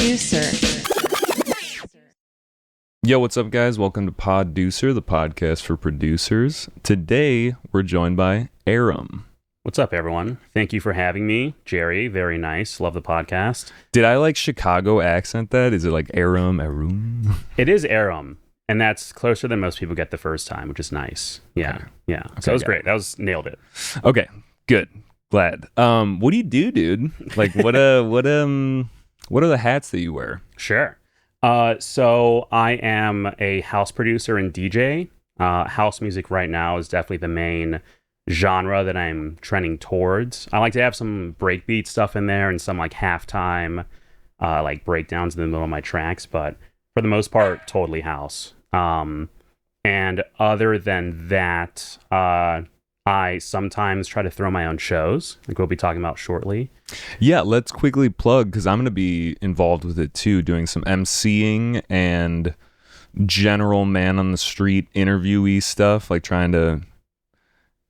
Poducer. Yo, what's up, guys? Welcome to Poducer, the podcast for producers. Today, we're joined by Arum. What's up, everyone? Thank you for having me, Jerry. Very nice. Love the podcast. Did I like Chicago accent that? Is it like Arum? It is Arum, and that's closer than most people get the first time, which is nice. Yeah, Okay. yeah. Okay, So that was got great. That was nailed it. Okay, good. Glad. What do you do, dude? Like, what are the hats that you wear? Sure. So I am a house producer and DJ. House music right now is definitely the main genre that I'm trending towards. I like to have some breakbeat stuff in there and some like halftime, like breakdowns in the middle of my tracks, but for the most part, totally house. And other than that, I sometimes try to throw my own shows, like we'll be talking about shortly. Yeah, let's quickly plug, because I'm going to be involved with it too, doing some emceeing and general man on the street interviewee stuff, like trying to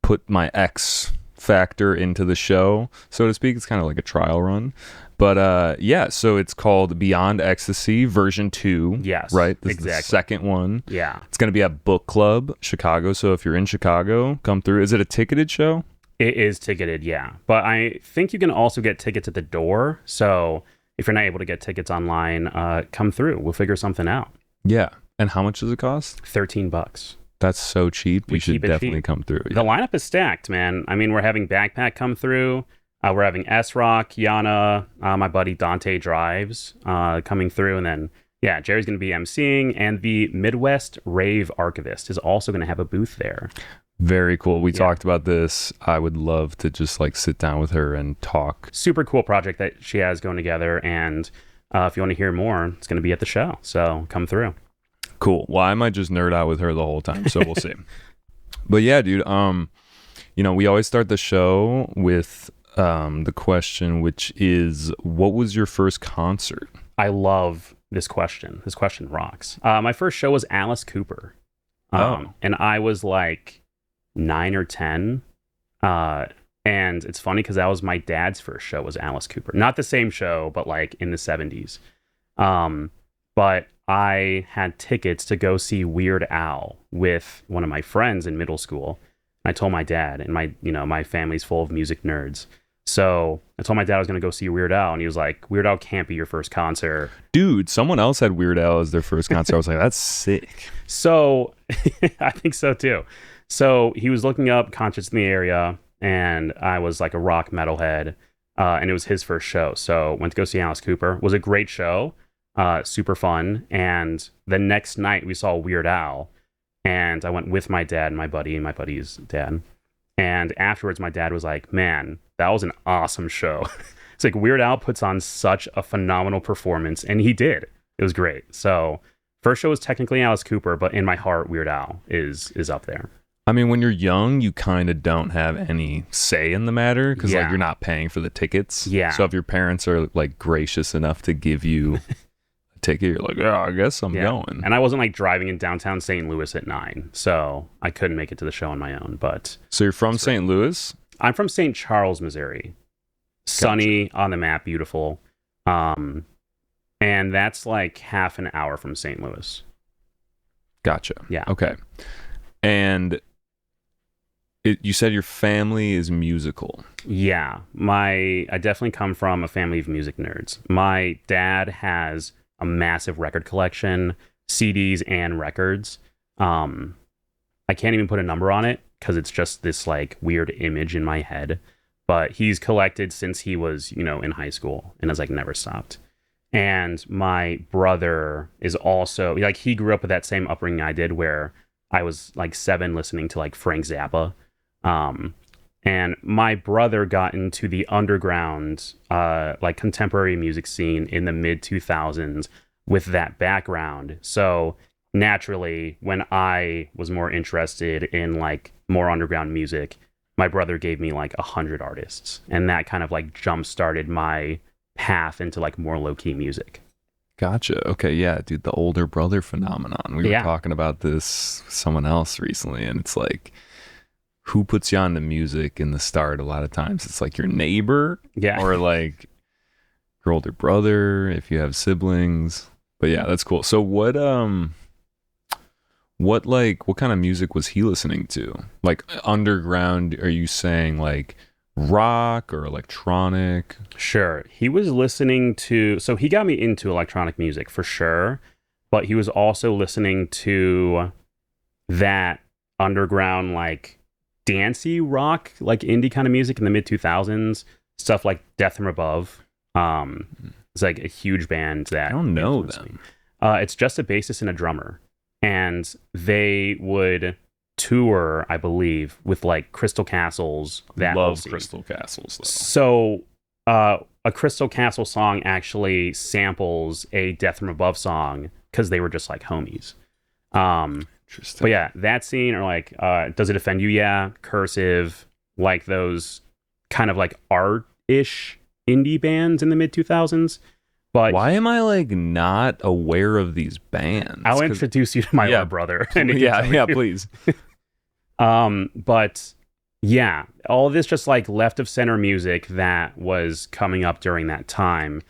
put my X factor into the show, so to speak. It's kind of like a trial run. But yeah, so it's called Beyond Ecstasy version 2. Yes, right? This exactly. is the second one. Yeah. It's going to be at Book Club, Chicago. So if you're in Chicago, come through. Is it a ticketed show? It is ticketed, yeah. But I think you can also get tickets at the door. So if you're not able to get tickets online, come through. We'll figure something out. Yeah. And how much does it cost? $13. That's so cheap. We You should keep it definitely cheap. come through. The lineup is stacked, man. I mean, we're having Backpack come through. We're having S-Rock, Yana, my buddy Dante Drives coming through. And then, yeah, Jerry's going to be emceeing. And the Midwest Rave Archivist is also going to have a booth there. Very cool. We Yeah. talked about this. I would love to just like sit down with her and talk. Super cool project that she has going together. And if you want to hear more, it's going to be at the show. So come through. Cool. Well, I might just nerd out with her the whole time, so we'll see. But yeah, dude, we always start the show with the question, which is, what was your first concert? I love this question. This question rocks. My first show was Alice Cooper. And I was like 9 or 10. And it's funny because that was my dad's first show, was Alice Cooper. Not the same show, but like in the 70s. But I had tickets to go see Weird Al with one of my friends in middle school. I told my dad, and my family's full of music nerds. So I told my dad I was going to go see Weird Al, and he was like, Weird Al can't be your first concert. Dude, someone else had Weird Al as their first concert. I was like, that's sick. So I think so too. So he was looking up concerts in the area, and I was like a rock metalhead, and it was his first show. So went to go see Alice Cooper. It was a great show, super fun. And the next night we saw Weird Al, and I went with my dad and my buddy and my buddy's dad. And afterwards, my dad was like, man, that was an awesome show. It's like Weird Al puts on such a phenomenal performance, and he did. It was great. So first show was technically Alice Cooper, but in my heart, Weird Al is up there. I mean, when you're young, you kind of don't have any say in the matter because like Yeah. you're not paying for the tickets. Yeah. So if your parents are like gracious enough to give you a ticket, you're like, yeah, I guess I'm going. And I wasn't like driving in downtown St. Louis at 9, so I couldn't make it to the show on my own. But So you're from St. Louis? I'm from St. Charles, Missouri. Sunny, on the map, beautiful. And that's like half an hour from St. Louis. Gotcha. Yeah. Okay. And you said your family is musical. Yeah, I definitely come from a family of music nerds. My dad has a massive record collection, CDs and records. I can't even put a number on it because it's just this like weird image in my head. But he's collected since he was, in high school and has like never stopped. And my brother is also like, he grew up with that same upbringing I did, where I was like 7 listening to like Frank Zappa. And my brother got into the underground, like contemporary music scene in the mid 2000s with that background. So naturally, when I was more interested in like more underground music, my brother gave me like 100 artists, and that kind of like jump started my path into like more low key music. Gotcha. Okay. Yeah, dude, the older brother phenomenon. We were Yeah. talking about this with someone else recently, and it's like, who puts you on the music in the start? A lot of times it's like your neighbor, Yeah. or like your older brother, if you have siblings. But yeah, that's cool. So what kind of music was he listening to? Like underground, are you saying like rock or electronic? Sure. He was listening to, so he got me into electronic music for sure, but he was also listening to that underground, like dancey rock, like indie kind of music in the mid 2000s, stuff like Death from Above. It's like a huge band that I don't know influenced them. me. It's just a bassist and a drummer, and they would tour, I believe, with like Crystal Castles. That whole Love scene. Crystal Castles though. So, a Crystal Castle song actually samples a Death from Above song because they were just like homies. Interesting. But yeah, that scene, or like, Does It Offend You? Yeah, Cursive, like those kind of like art-ish indie bands in the mid 2000s. But why am I like not aware of these bands? I'll introduce you to my older brother. And yeah, please. But yeah, all of this just like left of center music that was coming up during that time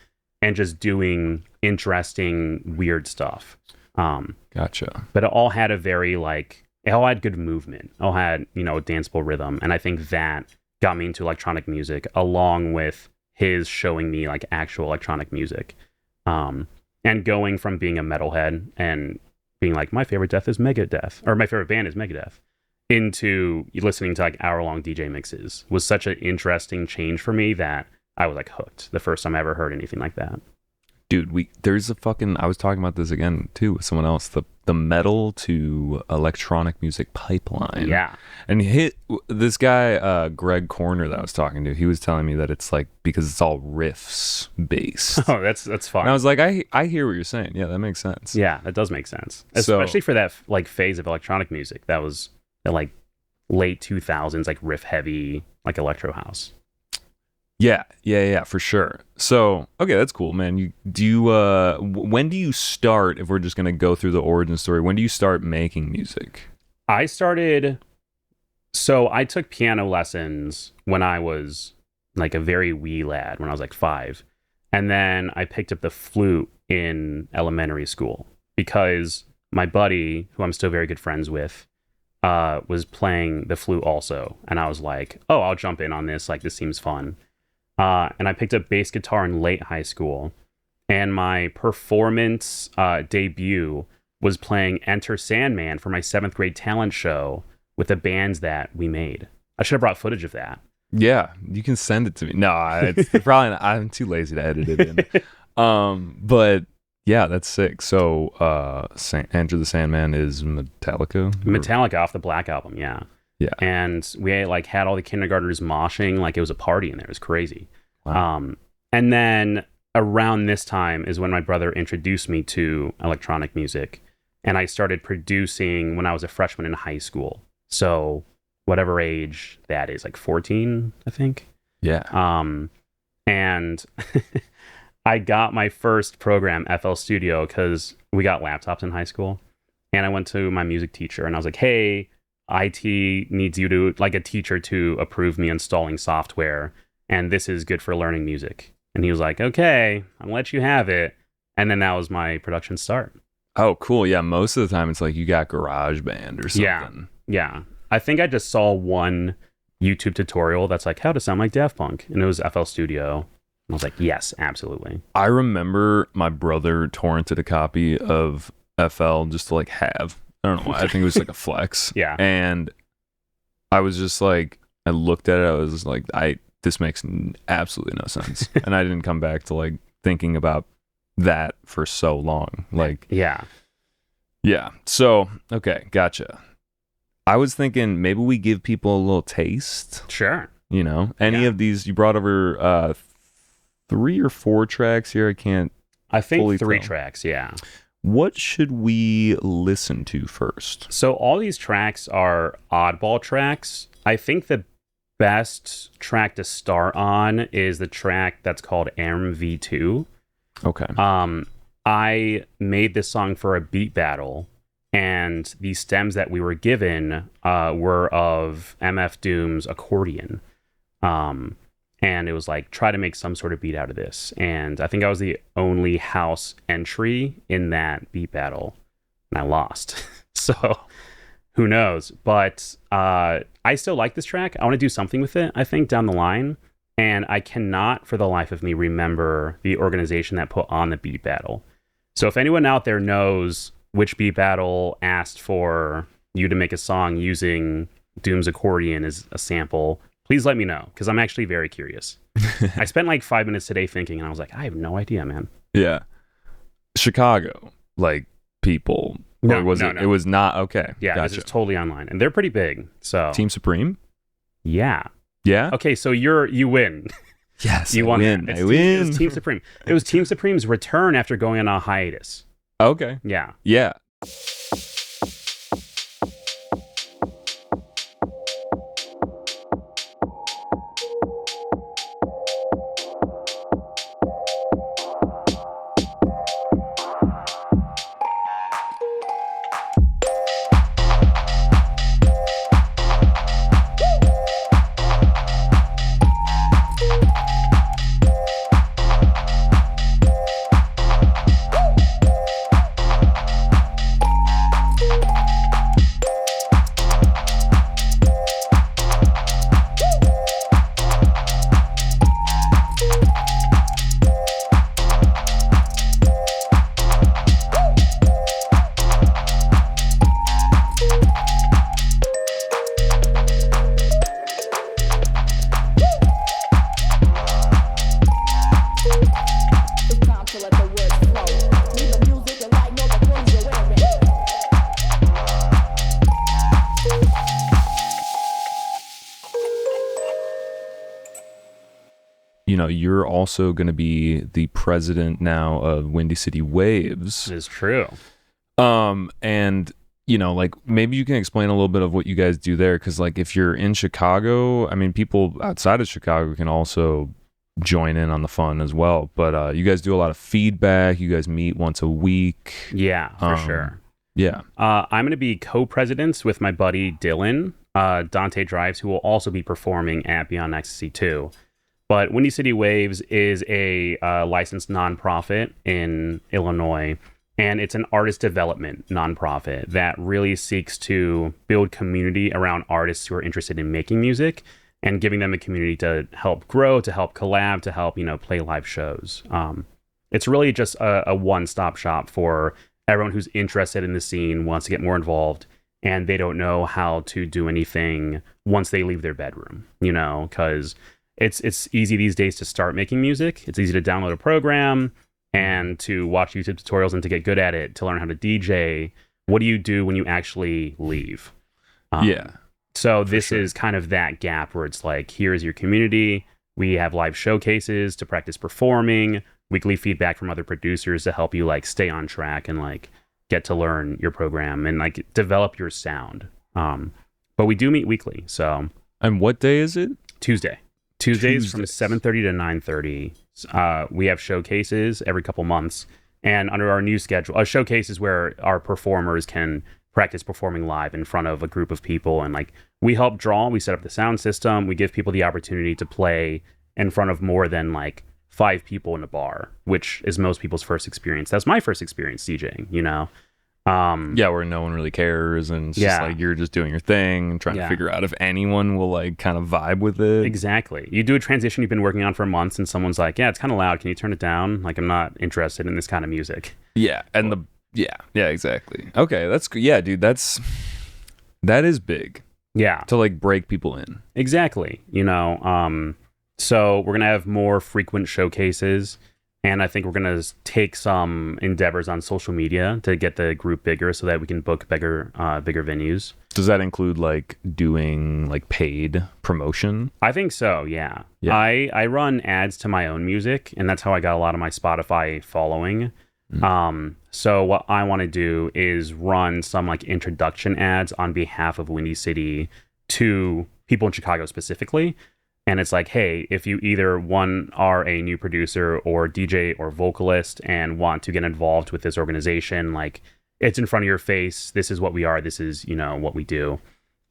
and just doing interesting, weird stuff. Gotcha. But it all had a very like, it all had good movement. It all had, you know, a danceable rhythm. And I think that got me into electronic music along with his showing me like actual electronic music. And going from being a metalhead and being like, my favorite death is Megadeth, or my favorite band is Megadeth, into listening to like hour-long DJ mixes was such an interesting change for me that I was like hooked the first time I ever heard anything like that. Dude, there's a fucking, I was talking about this again too with someone else, the metal to electronic music pipeline. Yeah. And this guy, Greg Corner, that I was talking to, he was telling me that it's like, because it's all riffs based. Oh, that's fun. And I was like, I hear what you're saying. Yeah, that makes sense. Yeah, that does make sense. Especially for that like phase of electronic music. That was the like late 2000s, like riff heavy, like electro house. Yeah, for sure. So, okay, that's cool, man. When do you start, if we're just going to go through the origin story, when do you start making music? I took piano lessons when I was like a very wee lad, when I was like 5. And then I picked up the flute in elementary school because my buddy, who I'm still very good friends with, was playing the flute also. And I was like, oh, I'll jump in on this. Like, this seems fun. And I picked up bass guitar in late high school. And my performance debut was playing Enter Sandman for my 7th grade talent show with the bands that we made. I should have brought footage of that. Yeah, you can send it to me. No, it's probably not, I'm too lazy to edit it in. But yeah, that's sick. So Enter the Sandman is Metallica Off the Black Album, yeah. Yeah. And we like had all the kindergartners moshing like it was a party in there. It was crazy. Wow. And then around this time is when my brother introduced me to electronic music. And I started producing when I was a freshman in high school. So whatever age that is, like 14, I think. Yeah. And I got my first program, FL Studio, because we got laptops in high school. And I went to my music teacher and I was like, hey, IT needs you to, like a teacher to approve me installing software. And this is good for learning music. And he was like, okay, I'll let you have it. And then that was my production start. Oh, cool. Yeah. Most of the time it's like you got GarageBand or something. Yeah. I think I just saw one YouTube tutorial that's like how to sound like Daft Punk. And it was FL Studio. And I was like, yes, absolutely. I remember my brother torrented a copy of FL just to like have. I don't know why. I think it was like a flex. Yeah. And I was just like, I looked at it. I was like, this makes absolutely no sense. And I didn't come back to like thinking about that for so long. Like, yeah. So, okay. Gotcha. I was thinking maybe we give people a little taste. Sure. You know, any of these, you brought over 3 or 4 tracks here. I think 3 tell. tracks. Yeah. What should we listen to first? So all these tracks are oddball tracks. I think the best track to start on is the track that's called Arum V2. Okay. I made this song for a beat battle, and the stems that we were given were of MF Doom's accordion. and it was like, try to make some sort of beat out of this. And I think I was the only house entry in that beat battle, and I lost. So who knows? But I still like this track. I want to do something with it, I think, down the line. And I cannot for the life of me remember the organization that put on the beat battle. So if anyone out there knows which beat battle asked for you to make a song using Doom's accordion as a sample, please let me know, because I'm actually very curious. I spent like 5 minutes today thinking, and I was like, I have no idea, man. Yeah. Chicago, like, people. No, or was no, it? no. It was not. Okay. Yeah, Gotcha. this is totally online, and they're pretty big. So Team Supreme? yeah. Yeah? Okay, so you win. Yes. You won. win. That. I It win. was Team Supreme. It was Team Supreme's return after going on a hiatus. Okay. Yeah. Yeah. You're also going to be the president now of Windy City Waves. It is true. And like, maybe you can explain a little bit of what you guys do there, because like, if you're in Chicago, I mean, people outside of Chicago can also join in on the fun as well. But you guys do a lot of feedback. You guys meet once a week. Yeah, for sure. Yeah. I'm going to be co-presidents with my buddy Dylan, Dante Drives, who will also be performing at Beyond Ecstasy 2. But Windy City Waves is a licensed nonprofit in Illinois, and it's an artist development nonprofit that really seeks to build community around artists who are interested in making music and giving them a community to help grow, to help collab, to help, play live shows. It's really just a one-stop shop for everyone who's interested in the scene, wants to get more involved, and they don't know how to do anything once they leave their bedroom, because it's easy these days to start making music. It's easy to download a program and to watch YouTube tutorials and to get good at it, to learn how to DJ. What do you do when you actually leave? Yeah. So this is kind of that gap where it's like, here's your community. We have live showcases to practice performing, weekly feedback from other producers to help you like stay on track and like get to learn your program and like develop your sound. But we do meet weekly. So. And what day is it? Tuesdays from 7:30 to 9:30. We have showcases every couple months, and under our new schedule, a showcase is where our performers can practice performing live in front of a group of people, and like we help draw, we set up the sound system, we give people the opportunity to play in front of more than like 5 people in a bar, which is most people's first experience. That's my first experience DJing, where no one really cares, and it's just like you're just doing your thing and trying to figure out if anyone will like kind of vibe with it. Exactly. You do a transition you've been working on for months, and someone's like, "Yeah, it's kind of loud. Can you turn it down? Like, I'm not interested in this kind of music." Yeah, and exactly. Okay, that's good. Yeah, dude, that is big. Yeah, to like break people in. Exactly. So we're gonna have more frequent showcases. And I think we're going to take some endeavors on social media to get the group bigger so that we can book bigger venues. Does that include like doing like paid promotion? I think so, yeah. I run ads to my own music, and that's how I got a lot of my Spotify following. So what I want to do is run some like introduction ads on behalf of Windy City to people in Chicago specifically. And it's like, hey, if you either are a new producer or DJ or vocalist and want to get involved with this organization, like it's in front of your face. This is what we are. This is, what we do.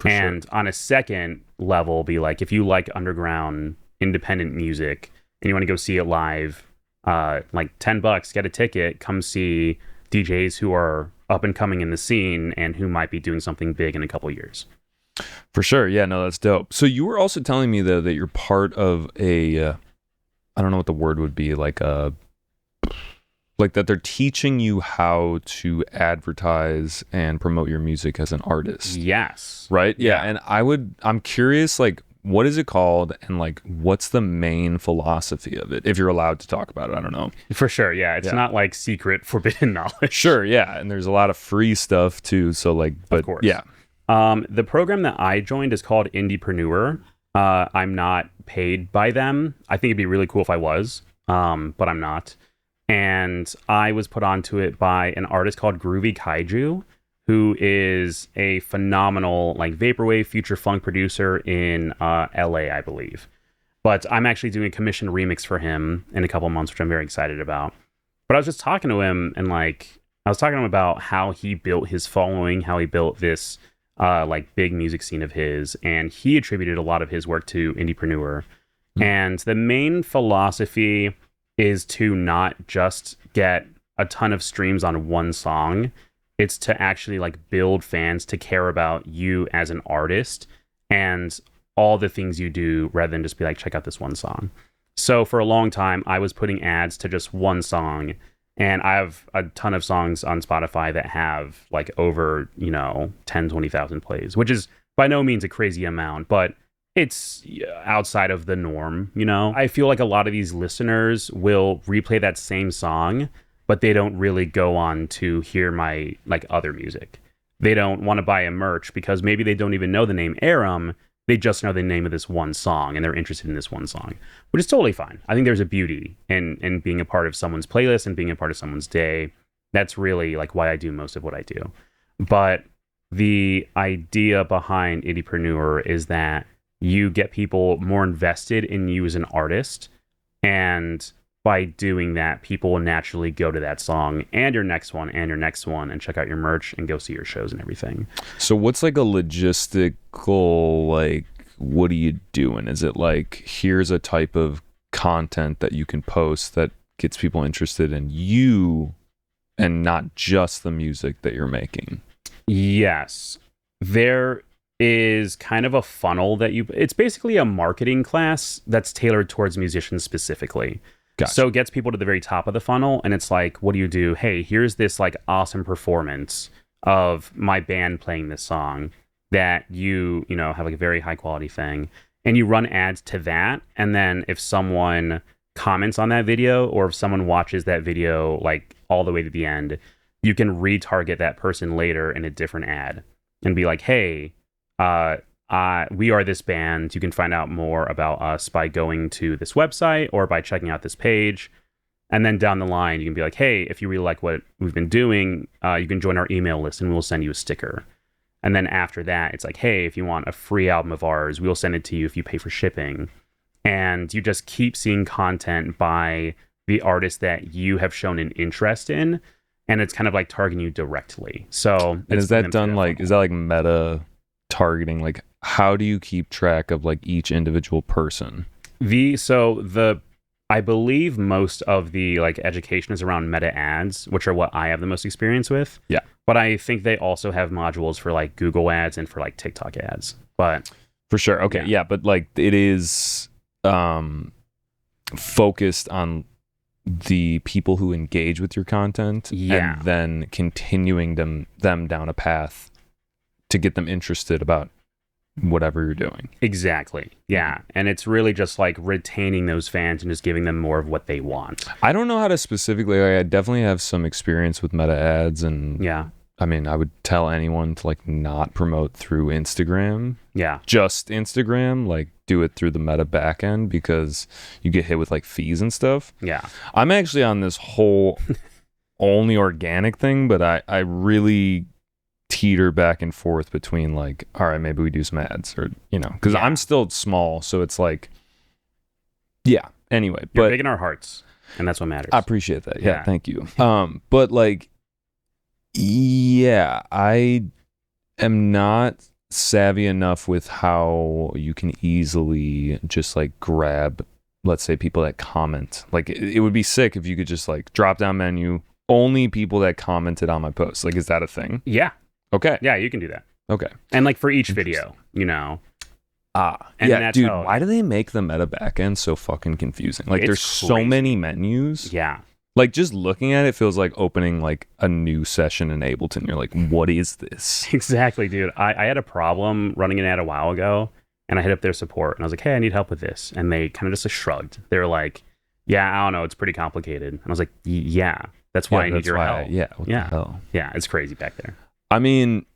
On a second level, be like, if you like underground independent music and you want to go see it live, like $10, get a ticket, come see DJs who are up and coming in the scene and who might be doing something big in a couple years. For sure. Yeah, no, that's dope. So you were also telling me though that you're part of a, I don't know what the word would be, like that they're teaching you how to advertise and promote your music as an artist. Yes. Right? Yeah. And I'm curious, like, what is it called and like what's the main philosophy of it? If you're allowed to talk about it, I don't know. For sure. Yeah. It's not like secret, forbidden knowledge. Sure. Yeah. And there's a lot of free stuff too. So like, but of course. Yeah. The program that I joined is called Indiepreneur. I'm not paid by them. I think it'd be really cool if I was, but I'm not. And I was put onto it by an artist called Groovy Kaiju, who is a phenomenal like vaporwave future funk producer in LA, I believe. But I'm actually doing a commission remix for him in a couple of months, which I'm very excited about. But I was just talking to him and like I was talking to him about how he built his following, how he built this like big music scene of his, and he attributed a lot of his work to Indiepreneur. And the main philosophy is to not just get a ton of streams on one song. It's to actually like build fans to care about you as an artist and all the things you do rather than just be like, check out this one song. So for a long time, I was putting ads to just one song. And I have a ton of songs on Spotify that have like over, 10, 20,000 plays, which is by no means a crazy amount, but it's outside of the norm, I feel like a lot of these listeners will replay that same song, but they don't really go on to hear my like other music. They don't want to buy a merch because maybe they don't even know the name Arum. They just know the name of this one song and they're interested in this one song, which is totally fine. I think there's a beauty in being a part of someone's playlist and being a part of someone's day. That's really like why I do most of what I do. But the idea behind Indiepreneur is that you get people more invested in you as an artist. And by doing that, people will naturally go to that song and your next one and your next one and check out your merch and go see your shows and everything. So what's like a logistical, like, what are you doing? Is it like, here's a type of content that you can post that gets people interested in you and not just the music that you're making? Yes. There is kind of a funnel that it's basically a marketing class that's tailored towards musicians specifically. Gotcha. So it gets people to the very top of the funnel and it's like, what do you do? Hey, here's this like awesome performance of my band playing this song that you have like a very high quality thing, and you run ads to that. And then if someone comments on that video or if someone watches that video like all the way to the end, you can retarget that person later in a different ad and be like, hey, we are this band. You can find out more about us by going to this website or by checking out this page. And then down the line, you can be like, hey, if you really like what we've been doing, you can join our email list and we'll send you a sticker. And then after that, it's like, hey, if you want a free album of ours, we'll send it to you if you pay for shipping. And you just keep seeing content by the artist that you have shown an interest in. And it's kind of like targeting you directly. So, and is that done like, is that like meta targeting? Like, how do you keep track of like each individual person? I believe most of the like education is around meta ads, which are what I have the most experience with. Yeah. But I think they also have modules for like Google ads and for like TikTok ads. But for sure. Okay. Yeah. But like it is focused on the people who engage with your content and then continuing them down a path to get them interested about whatever you're doing. Exactly. Yeah. And it's really just like retaining those fans and just giving them more of what they want. I don't know how to specifically, like, I definitely have some experience with meta ads, and I mean, I would tell anyone to like not promote through Instagram. Yeah. Just Instagram, like do it through the meta backend because you get hit with like fees and stuff. Yeah. I'm actually on this whole only organic thing, but I really teeter back and forth between like, all right, maybe we do some ads, or because I'm still small, so it's like, anyway. You're big in our hearts, and that's what matters. I appreciate that. Yeah, thank you. But like, I am not savvy enough with how you can easily just like grab, let's say, people that comment. Like it would be sick if you could just like drop down menu, only people that commented on my post. Like, is that a thing? Yeah. Okay. Yeah, you can do that. Okay. And like for each video, you know. And yeah, that's dude, how, why do they make the meta backend so fucking confusing? Like It's there's so crazy. many menus. Yeah. Like just looking at it feels like opening like a new session in Ableton. You're like, what is this? Exactly, dude. I had a problem running an ad a while ago, and I hit up their support, and I was like, hey, I need help with this. And they kind of just like, shrugged. They were like, yeah, I don't know. It's pretty complicated. And I was like, yeah, that's why I need your help. Yeah. What Yeah. the hell? Yeah, it's crazy back there. I mean,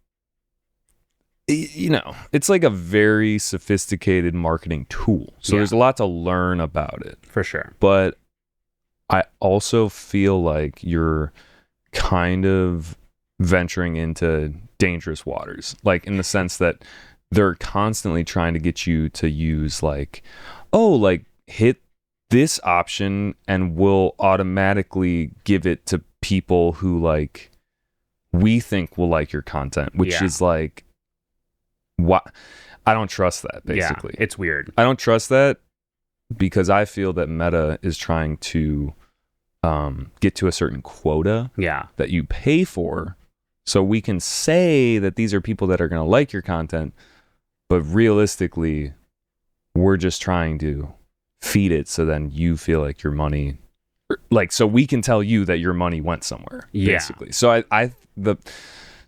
you know, it's like a very sophisticated marketing tool. So Yeah. there's a lot to learn about it. For sure. But I also feel like you're kind of venturing into dangerous waters, like in the sense that they're constantly trying to get you to use like, oh, like hit this option and we'll automatically give it to people who like we think will like your content, which Yeah. is like, what? I don't trust that, basically. Yeah, it's weird. I don't trust that because I feel that Meta is trying to get to a certain quota Yeah. that you pay for, so we can say that these are people that are going to like your content, but realistically, we're just trying to feed it so then you feel like your money, like, so we can tell you that your money went somewhere, Yeah. basically. So the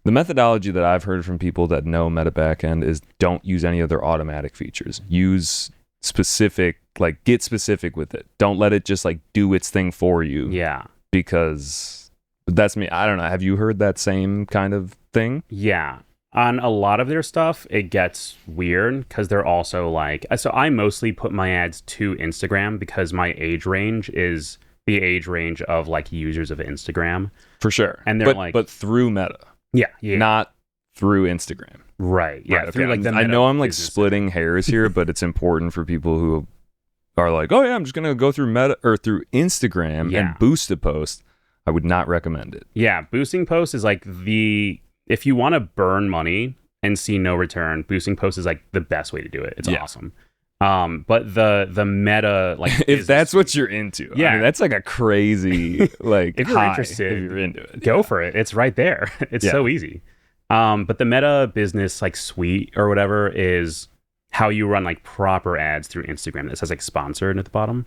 methodology that I've heard from people that know Meta Backend is don't use any other automatic features. Use specific, like get specific with it. Don't let it just like do its thing for you. Yeah. Because that's me. I don't know. Have you heard that same kind of thing? Yeah. On a lot of their stuff, it gets weird because they're also like, so I mostly put my ads to Instagram because my age range is the age range of like users of Instagram. For sure. And they're like, but through Meta, yeah, yeah, not through Instagram. right, yeah. Right, Through okay. like the I Meta know I'm like business splitting hairs here, but it's important for people who are like, oh yeah, I'm just gonna go through Meta or through Instagram Yeah. and boost a post. I would not recommend it. Yeah, boosting posts is like if you want to burn money and see no return, boosting posts is like the best way to do it. It's Yeah. awesome. But the Meta, like, If that's what you're into, Yeah. I mean, that's like a crazy like. If you're high interested, if you're into it, go for it. It's right there. It's so easy. But the Meta business like suite or whatever is how you run like proper ads through Instagram. That says like sponsored at the bottom.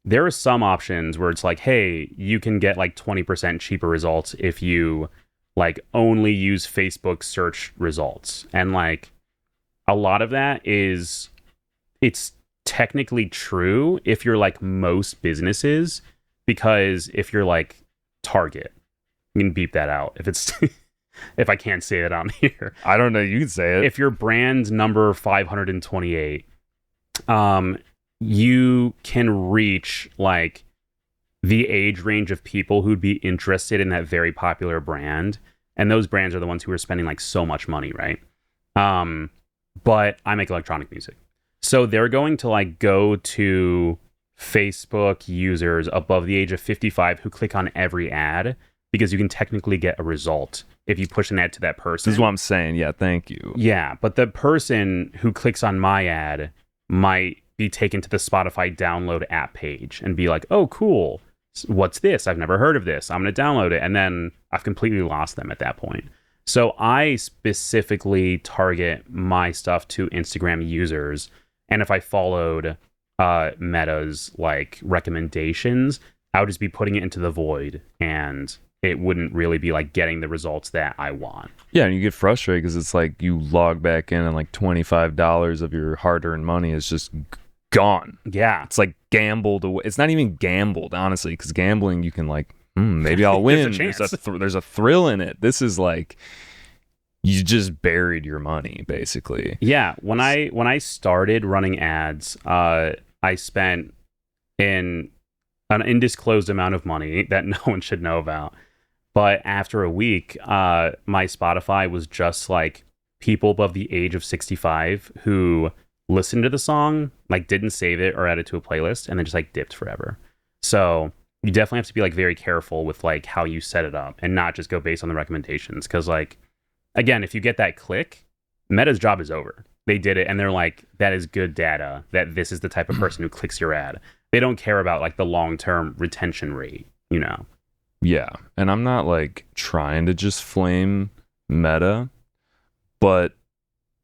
There are some options where it's like, hey, you can get like 20% cheaper results if you like only use Facebook search results. And like a lot of that it's technically true if you're like most businesses, because if you're like Target, you can beep that out if it's if I can't say it on here. I don't know. You can say it. If your brand number 528, you can reach like the age range of people who'd be interested in that very popular brand, and those brands are the ones who are spending like so much money, right? But I make electronic music, so they're going to like go to Facebook users above the age of 55 who click on every ad, because you can technically get a result if you push an ad to that person. This is what I'm saying. Yeah, thank you. Yeah, but the person who clicks on my ad might be taken to the Spotify download app page and be like, oh, cool. What's this? I've never heard of this. I'm going to download it. And then I've completely lost them at that point. So I specifically target my stuff to Instagram users. And if I followed Meta's like recommendations, I would just be putting it into the void, and it wouldn't really be like getting the results that I want. Yeah, and you get frustrated because it's like you log back in and like $25 of your hard-earned money is just gone. Yeah. It's like gambled away. It's not even gambled, honestly, because gambling, you can like, maybe I'll win. There's a chance. There's a thrill in it. This is like, you just buried your money, basically. Yeah. When I started running ads, I spent an undisclosed amount of money that no one should know about. But after a week, my Spotify was just like people above the age of 65 who listened to the song, like didn't save it or add it to a playlist, and then just like dipped forever. So you definitely have to be like very careful with like how you set it up and not just go based on the recommendations. Because like, again, if you get that click, Meta's job is over. They did it, and they're like, that is good data, that this is the type of person who clicks your ad. They don't care about like the long-term retention rate, you know? Yeah. And I'm not like trying to just flame Meta, but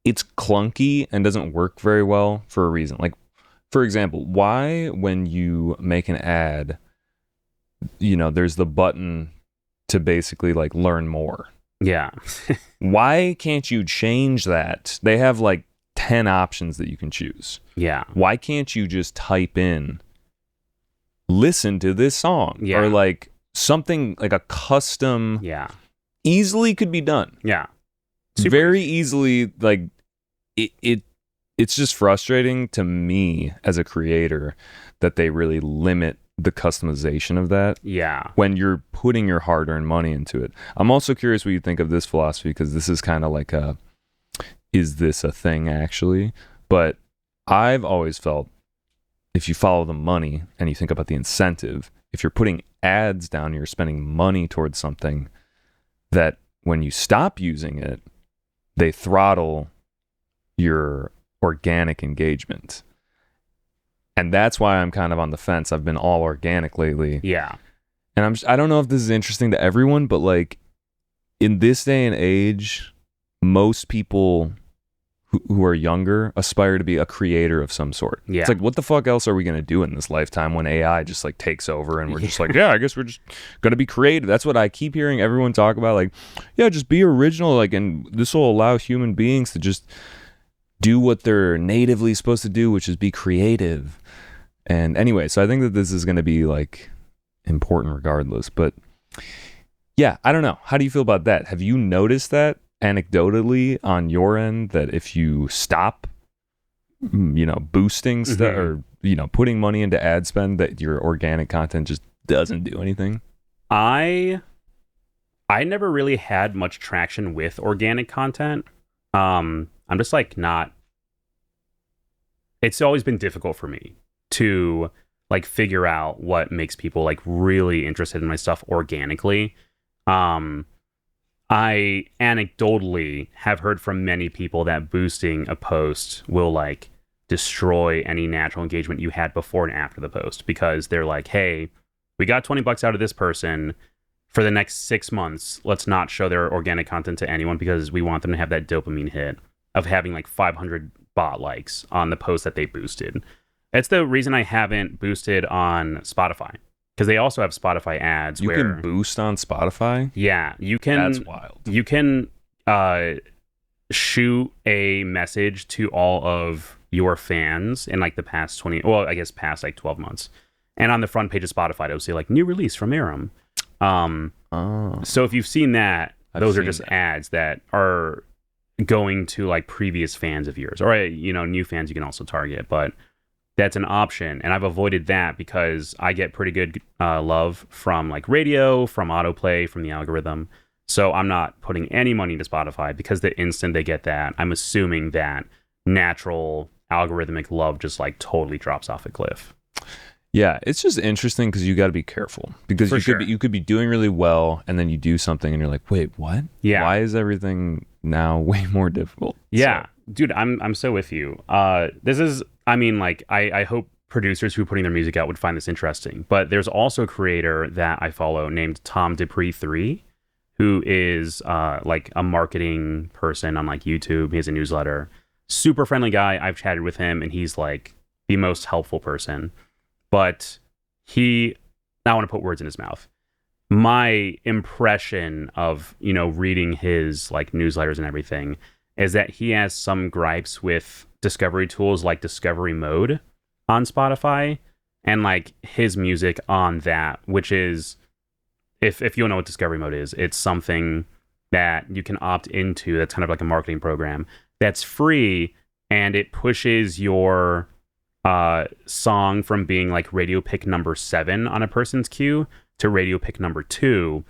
it's clunky and doesn't work very well for a reason. Like, for example, why when you make an ad, there's the button to basically like learn more. Yeah. Why can't you change that? They have like 10 options that you can choose. Yeah. Why can't you just type in, listen to this song? Yeah. Or like something like a custom, easily could be done. Yeah. Very easily. Like it's just frustrating to me as a creator that they really limit the customization of that. Yeah. When you're putting your hard-earned money into it. I'm also curious what you think of this philosophy, because this is kind of like is this a thing actually? But I've always felt if you follow the money and you think about the incentive, if you're putting ads down, you're spending money towards something that when you stop using it, they throttle your organic engagement. And that's why I'm kind of on the fence. I've been all organic lately. Yeah. And I don't know if this is interesting to everyone, but like in this day and age, most people who are younger aspire to be a creator of some sort. Yeah. It's like, what the fuck else are we going to do in this lifetime when AI just like takes over and we're just like, yeah, I guess we're just going to be creative. That's what I keep hearing everyone talk about. Like, yeah, just be original. Like, and this will allow human beings to just do what they're natively supposed to do, which is be creative. And anyway, so I think that this is going to be like important regardless. But yeah, I don't know. How do you feel about that? Have you noticed that anecdotally on your end, that if you stop, boosting stuff or, putting money into ad spend, that your organic content just doesn't do anything? I never really had much traction with organic content. I'm just like not. It's always been difficult for me to like figure out what makes people like really interested in my stuff organically. I anecdotally have heard from many people that boosting a post will like destroy any natural engagement you had before and after the post, because they're like, hey, we got $20 out of this person for the next 6 months. Let's not show their organic content to anyone because we want them to have that dopamine hit of having like 500 bot likes on the post that they boosted. That's the reason I haven't boosted on Spotify, because they also have Spotify ads. You can boost on Spotify? Yeah, you can. That's wild. You can shoot a message to all of your fans in like the past past like 12 months. And on the front page of Spotify, it'll say like new release from Arum. So if you've seen that, those are just ads that are going to like previous fans of yours, or new fans you can also target, but that's an option. And I've avoided that because I get pretty good love from like radio, from autoplay, from the algorithm. So I'm not putting any money into Spotify, because the instant they get that, I'm assuming that natural algorithmic love just like totally drops off a cliff. Yeah, it's just interesting because you got to be careful, because you could be doing really well and then you do something and you're like, wait, what? Yeah. Why is everything now way more difficult? Yeah, so. Dude, I'm so with you. This is, I hope producers who are putting their music out would find this interesting. But there's also a creator that I follow named Tom Dupree3, who is like a marketing person on like YouTube. He has a newsletter. Super friendly guy. I've chatted with him and he's like the most helpful person. But I want to put words in his mouth. My impression of, reading his like newsletters and everything is that he has some gripes with discovery tools like Discovery Mode on Spotify, and like his music on that, which is, if you don't know what Discovery Mode is, it's something that you can opt into that's kind of like a marketing program that's free, and it pushes your song from being like radio pick number 7 on a person's queue to radio pick number 2,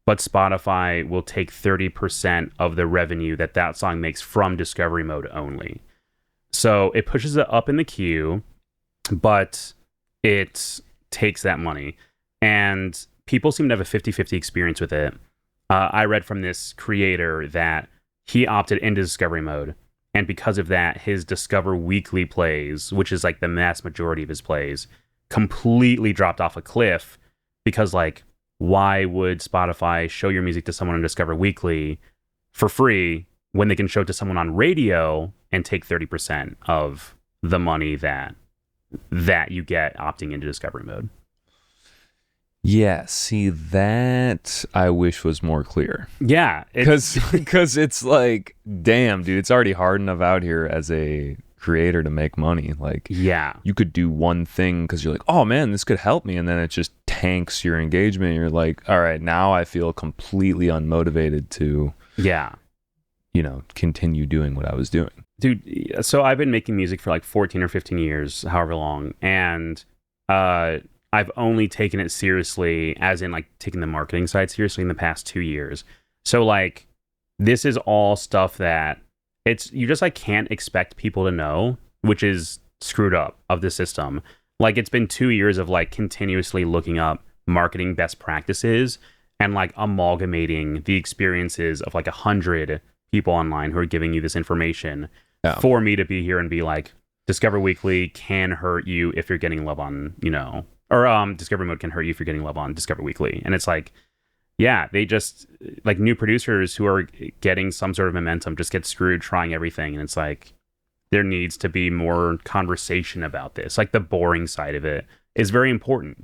but Spotify will take 30% of the revenue that song makes from Discovery Mode only. So it pushes it up in the queue, but it takes that money. And people seem to have a 50-50 experience with it. I read from this creator that he opted into discovery mode. And because of that, his Discover Weekly plays, which is like the mass majority of his plays, completely dropped off a cliff because, like, why would Spotify show your music to someone on Discover Weekly for free when they can show it to someone on radio and take 30% of the money that you get opting into discovery mode? Yeah, see, that I wish was more clear. Yeah. Because it's like, damn, dude, it's already hard enough out here as a creator to make money. Like, yeah. you could do one thing because you're like, oh man, this could help me, and then it just tanks your engagement. You're like, all right, now I feel completely unmotivated to, continue doing what I was doing. Dude, so I've been making music for like 14 or 15 years, however long, and I've only taken it seriously, as in like taking the marketing side seriously, in the past 2 years. So like, this is all stuff that you just like can't expect people to know, which is screwed up of the system. Like, it's been 2 years of like continuously looking up marketing best practices and like amalgamating the experiences of like 100 people online who are giving you this information for me to be here and be like, Discover Weekly can hurt you if you're getting love on, or Discovery Mode can hurt you if you're getting love on Discover Weekly. And it's like, yeah, they just, like, new producers who are getting some sort of momentum just get screwed trying everything. And it's like, there needs to be more conversation about this. Like, the boring side of it is very important,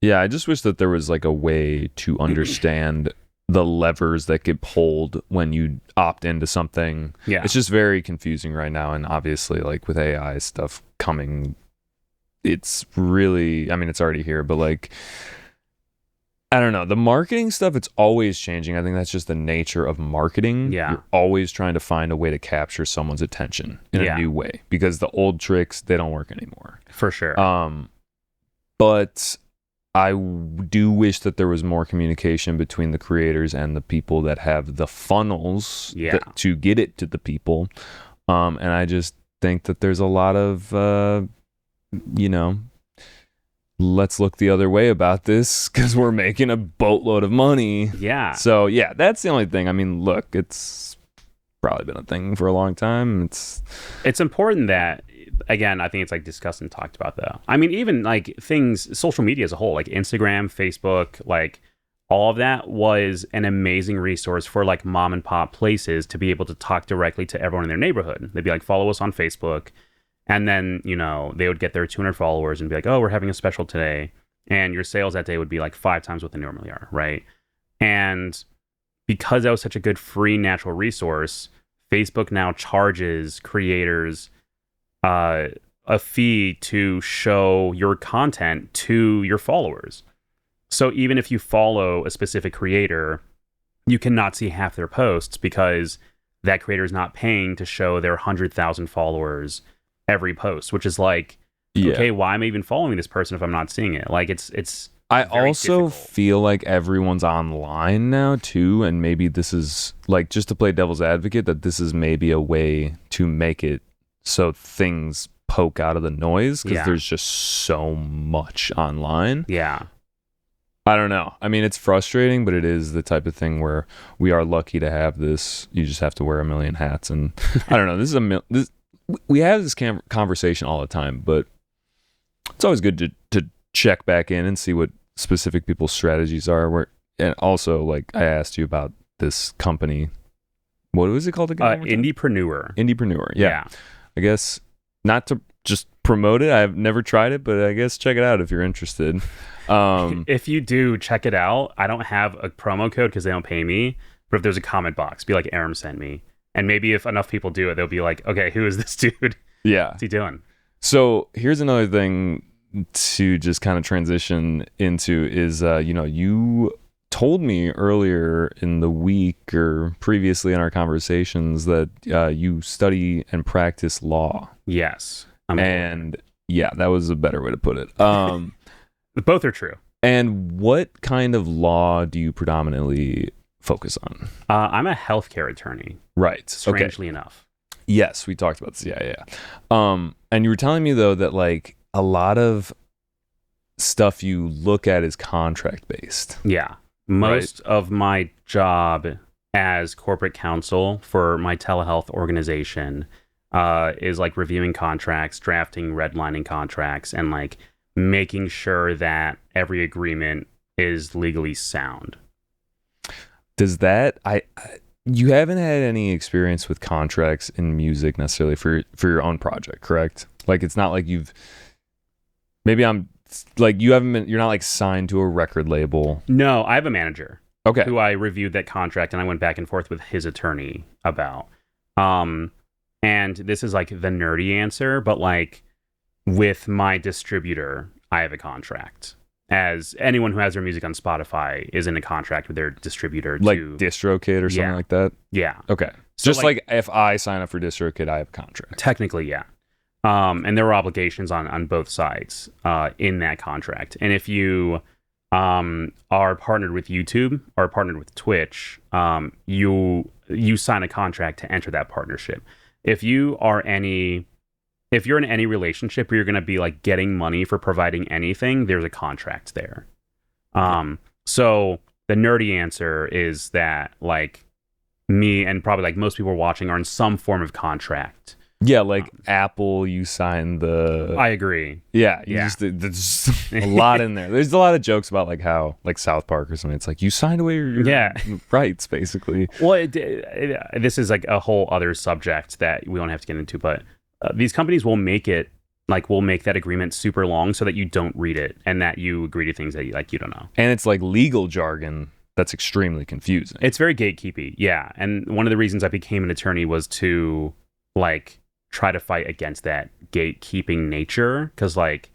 Yeah, I just wish that there was like a way to understand the levers that get pulled when you opt into something. Yeah. It's just very confusing right now. And obviously, like, with AI stuff coming, it's really, I mean, it's already here, but like, I don't know. The marketing stuff, it's always changing. I think that's just the nature of marketing. Yeah. You're always trying to find a way to capture someone's attention in a new way, because the old tricks, they don't work anymore. For sure. But I do wish that there was more communication between the creators and the people that have the funnels to get it to the people. And I just think that there's a lot of, let's look the other way about this because we're making a boatload of money. Yeah. So, yeah, that's the only thing. I mean, look, it's probably been a thing for a long time. It's important that, again, I think it's like discussed and talked about, though. I mean, even like things, social media as a whole, like Instagram, Facebook, like all of that was an amazing resource for like mom and pop places to be able to talk directly to everyone in their neighborhood. They'd be like, follow us on Facebook. And then, they would get their 200 followers and be like, oh, we're having a special today. And your sales that day would be like 5 times what they normally are, right? And because that was such a good free natural resource, Facebook now charges creators a fee to show your content to your followers. So even if you follow a specific creator, you cannot see half their posts because that creator is not paying to show their 100,000 followers every post, which is like, okay, why am I even following this person if I'm not seeing it? Like, it's I also feel like everyone's online now too, and maybe this is like, just to play devil's advocate, that this is maybe a way to make it so things poke out of the noise, because there's just so much online. Yeah. I don't know. I mean, it's frustrating, but it is the type of thing where we are lucky to have this. You just have to wear a million hats, and I don't know. We have this conversation all the time, but it's always good to check back in and see what specific people's strategies are. And also, like, I asked you about this company. What was it called again? Indiepreneur. Yeah. I guess not to just promote it. I've never tried it, but I guess check it out if you're interested. If you do, check it out. I don't have a promo code because they don't pay me, but if there's a comment box, be like, Arum sent me. And maybe if enough people do it, they'll be like, okay, who is this dude? Yeah. What's he doing? So here's another thing to just kind of transition into is, you told me earlier in the week or previously in our conversations that you study and practice law. Yes. That was a better way to put it. Both are true. And what kind of law do you predominantly focus on? I'm a healthcare attorney. Right. Strangely enough. Yes, we talked about this. Yeah. And you were telling me, though, that like a lot of stuff you look at is contract based. Yeah. Most of my job as corporate counsel for my telehealth organization is like reviewing contracts, drafting, redlining contracts, and like making sure that every agreement is legally sound. Does that you haven't had any experience with contracts in music necessarily for your own project, correct? Like it's not like you've maybe I'm like you haven't been you're not like signed to a record label. No, I have a manager. Okay. Who I reviewed that contract and I went back and forth with his attorney about. And this is like the nerdy answer, but like with my distributor, I have a contract. As anyone who has their music on Spotify is in a contract with their distributor, like to DistroKid or something like that. Yeah. Okay. So just like if I sign up for DistroKid, I have a contract. Technically, yeah. And there were obligations on both sides in that contract. And if you are partnered with YouTube or partnered with Twitch, you sign a contract to enter that partnership. If you're in any relationship where you're going to be like getting money for providing anything, there's a contract there. So the nerdy answer is that like me and probably like most people watching are in some form of contract. Yeah, like Apple, you sign the. I agree. Yeah, there's a lot in there. There's a lot of jokes about like how like South Park or something. It's like you signed away your rights, basically. Well, this is like a whole other subject that we don't have to get into, but these companies will make that agreement super long so that you don't read it and that you agree to things that you don't know. And it's like legal jargon that's extremely confusing. It's very gatekeepy, yeah. And one of the reasons I became an attorney was to like try to fight against that gatekeeping nature, because like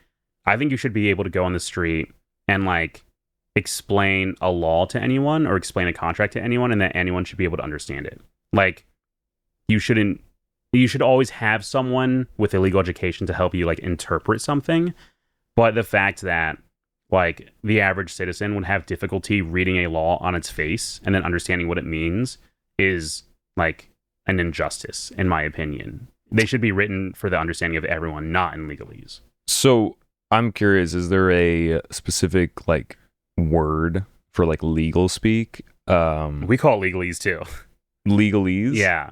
I think you should be able to go on the street and like explain a law to anyone or explain a contract to anyone, and that anyone should be able to understand it. Like you should always have someone with a legal education to help you like interpret something, but the fact that like the average citizen would have difficulty reading a law on its face and then understanding what it means is like an injustice, in my opinion. They should be written for the understanding of everyone, not in legalese. So I'm curious, is there a specific like word for like legal speak? We call it legalese too. Legalese? Yeah.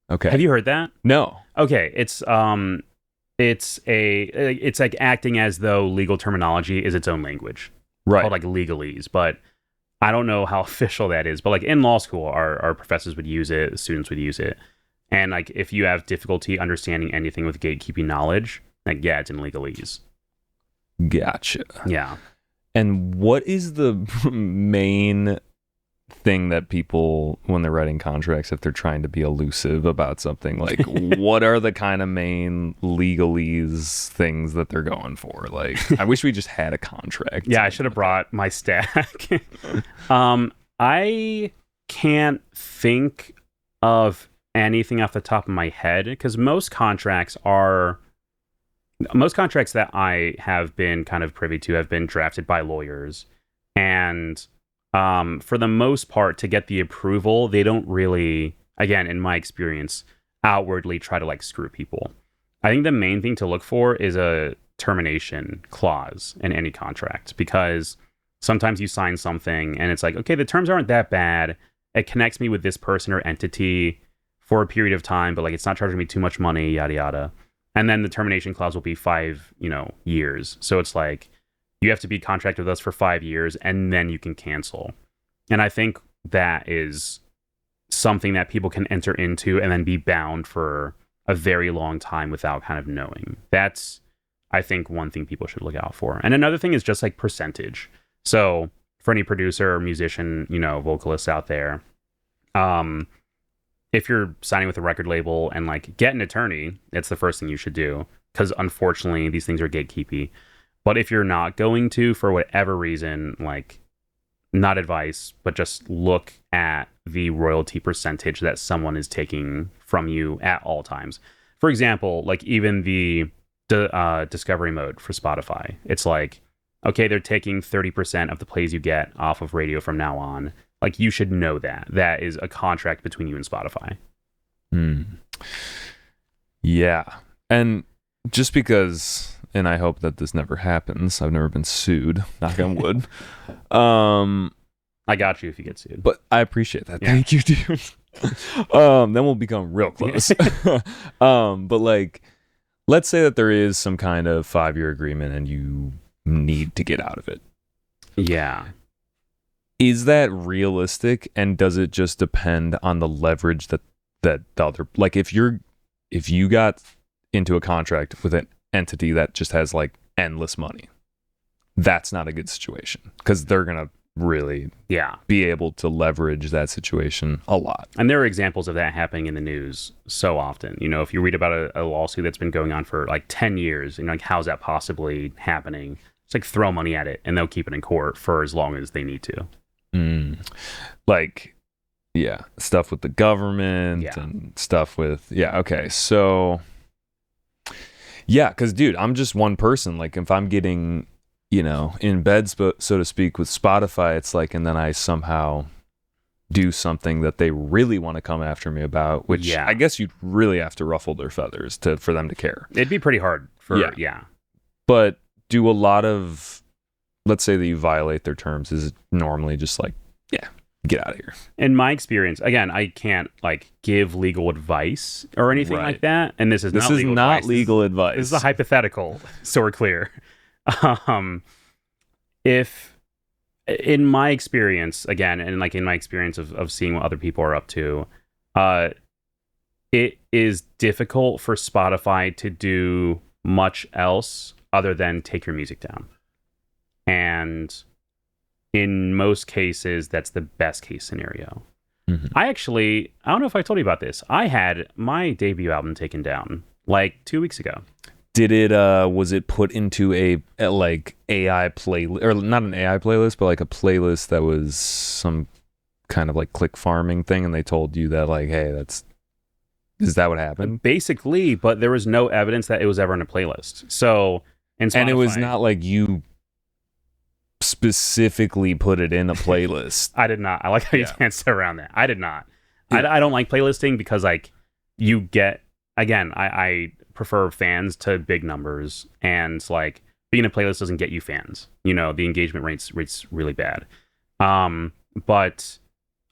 Okay. Have you heard that? No. Okay. It's like acting as though legal terminology is its own language. Right. Called like legalese, but I don't know how official that is. But like in law school, our professors would use it, the students would use it. And like if you have difficulty understanding anything with gatekeeping knowledge, like yeah, it's in legalese. Gotcha. Yeah. And what is the main thing that people, when they're writing contracts, if they're trying to be elusive about something, like what are the kind of main legalese things that they're going for? Like, I wish we just had a contract. Yeah, I should have brought my stack. I can't think of anything off the top of my head, because most contracts that I have been kind of privy to have been drafted by lawyers, and for the most part, to get the approval, they don't really, again, in my experience, outwardly try to like screw people. I think the main thing to look for is a termination clause in any contract, because sometimes you sign something and it's like, okay, the terms aren't that bad. It connects me with this person or entity for a period of time, but like it's not charging me too much money, yada yada. And then the termination clause will be 5 years. So it's like you have to be contracted with us for 5 years and then you can cancel. And I think that is something that people can enter into and then be bound for a very long time without kind of knowing. That's, I think, one thing people should look out for. And another thing is just like percentage. So for any producer or musician, vocalists out there, if you're signing with a record label and like get an attorney, that's the first thing you should do, because unfortunately these things are gatekeepy. But if you're not going to, for whatever reason, like not advice, but just look at the royalty percentage that someone is taking from you at all times. For example, like even the discovery mode for Spotify, it's like, okay, they're taking 30% of the plays you get off of radio from now on. Like you should know that. That is a contract between you and Spotify. Yeah. And just because, and I hope that this never happens, I've never been sued, knock on wood. I got you if you get sued. But I appreciate that. Yeah. Thank you, dude. Then we'll become real close. But like, let's say that there is some kind of 5-year agreement and you need to get out of it. Yeah. Is that realistic? And does it just depend on the leverage that the other, like if you got into a contract with an entity that just has like endless money, that's not a good situation because they're going to really be able to leverage that situation a lot. And there are examples of that happening in the news so often. You know, if you read about a lawsuit that's been going on for like 10 years, and like, how's that possibly happening? It's like throw money at it and they'll keep it in court for as long as they need to. Like, yeah, stuff with the government and stuff with, okay. So, yeah, because, dude, I'm just one person. Like, if I'm getting, you know, in bed, so to speak, with Spotify, it's like, and then I somehow do something that they really want to come after me about, which I guess you'd really have to ruffle their feathers for them to care. It'd be pretty hard for, But do a lot of, let's say that you violate their terms, is it normally just like, get out of here? In my experience, again, I can't like give legal advice or anything like that. And this is not legal advice. This is a hypothetical, so we're clear. If in my experience, again, and like in my experience of seeing what other people are up to, it is difficult for Spotify to do much else other than take your music down. And in most cases, that's the best case scenario. I don't know if I told you about this. I had my debut album taken down like 2 weeks ago. Did it, was it put into a like AI playlist, or not an AI playlist, but like a playlist that was some kind of like click farming thing, and they told you that like, hey, is that what happened? Basically, but there was no evidence that it was ever in a playlist. So, and it was not like you specifically put it in a playlist. I did not. I like how you danced around that. I did not. I don't like playlisting because like you get, again, I prefer fans to big numbers, and like being a playlist doesn't get you fans. You know, the engagement rates really bad. But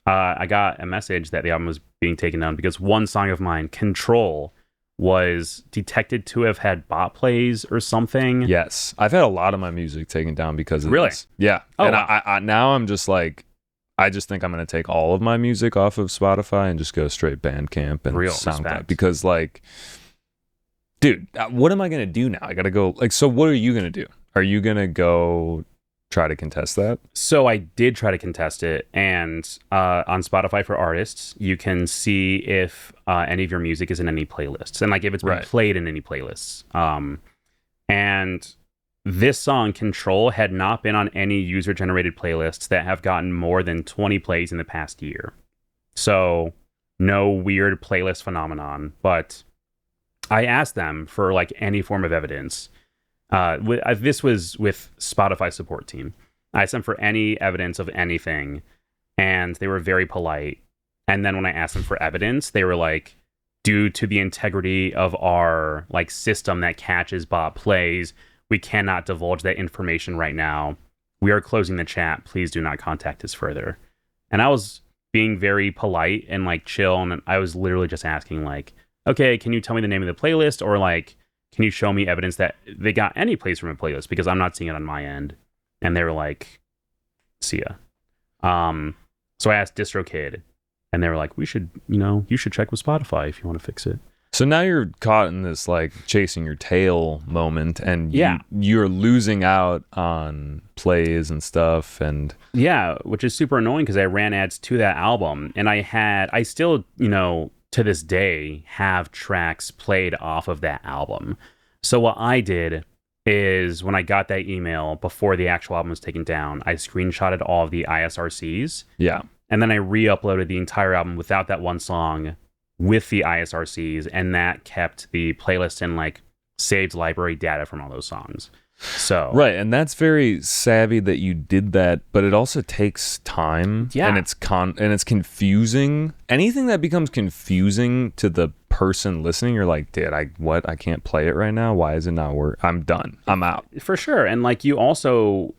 I got a message that the album was being taken down because one song of mine, Control, was detected to have had bot plays or something. Yes, I've had a lot of my music taken down because of this. This. Yeah. Oh, and wow. I now I'm just like, I just think I'm going to take all of my music off of Spotify and just go straight Bandcamp and Real SoundCloud. respect. Because like, dude, what am I going to do now? I got to go, like, so what are you going to do? Are you going to go try to contest that? So I did try to contest it, and on Spotify for Artists, you can see if any of your music is in any playlists, and like if it's been played in any playlists. And this song, Control, had not been on any user-generated playlists that have gotten more than 20 plays in the past year. So no weird playlist phenomenon, but I asked them for like any form of evidence. This was with Spotify support team. I asked them for any evidence of anything, and they were very polite. And then when I asked them for evidence, they were like, due to the integrity of our like system that catches bot plays, we cannot divulge that information right now. We are closing the chat. Please do not contact us further. And I was being very polite and like chill, and I was literally just asking like, okay, can you tell me the name of the playlist, or like, can you show me evidence that they got any plays from a playlist, because I'm not seeing it on my end. And they were like, see ya. So I asked DistroKid, and they were like, you should check with Spotify if you want to fix it. So now you're caught in this like chasing your tail moment, and you're losing out on plays and stuff. And yeah, which is super annoying because I ran ads to that album, and I still, to this day have tracks played off of that album. So what I did is when I got that email before the actual album was taken down, I screenshotted all of the ISRCs. Yeah. And then I re-uploaded the entire album without that one song with the ISRCs, and that kept the playlist and like saved library data from all those songs. So right, and that's very savvy that you did that, but it also takes time. Yeah. And it's confusing. Anything that becomes confusing to the person listening, you're like, dude, I can't play it right now. Why is it not work? I'm done. I'm out. For sure. And like you also,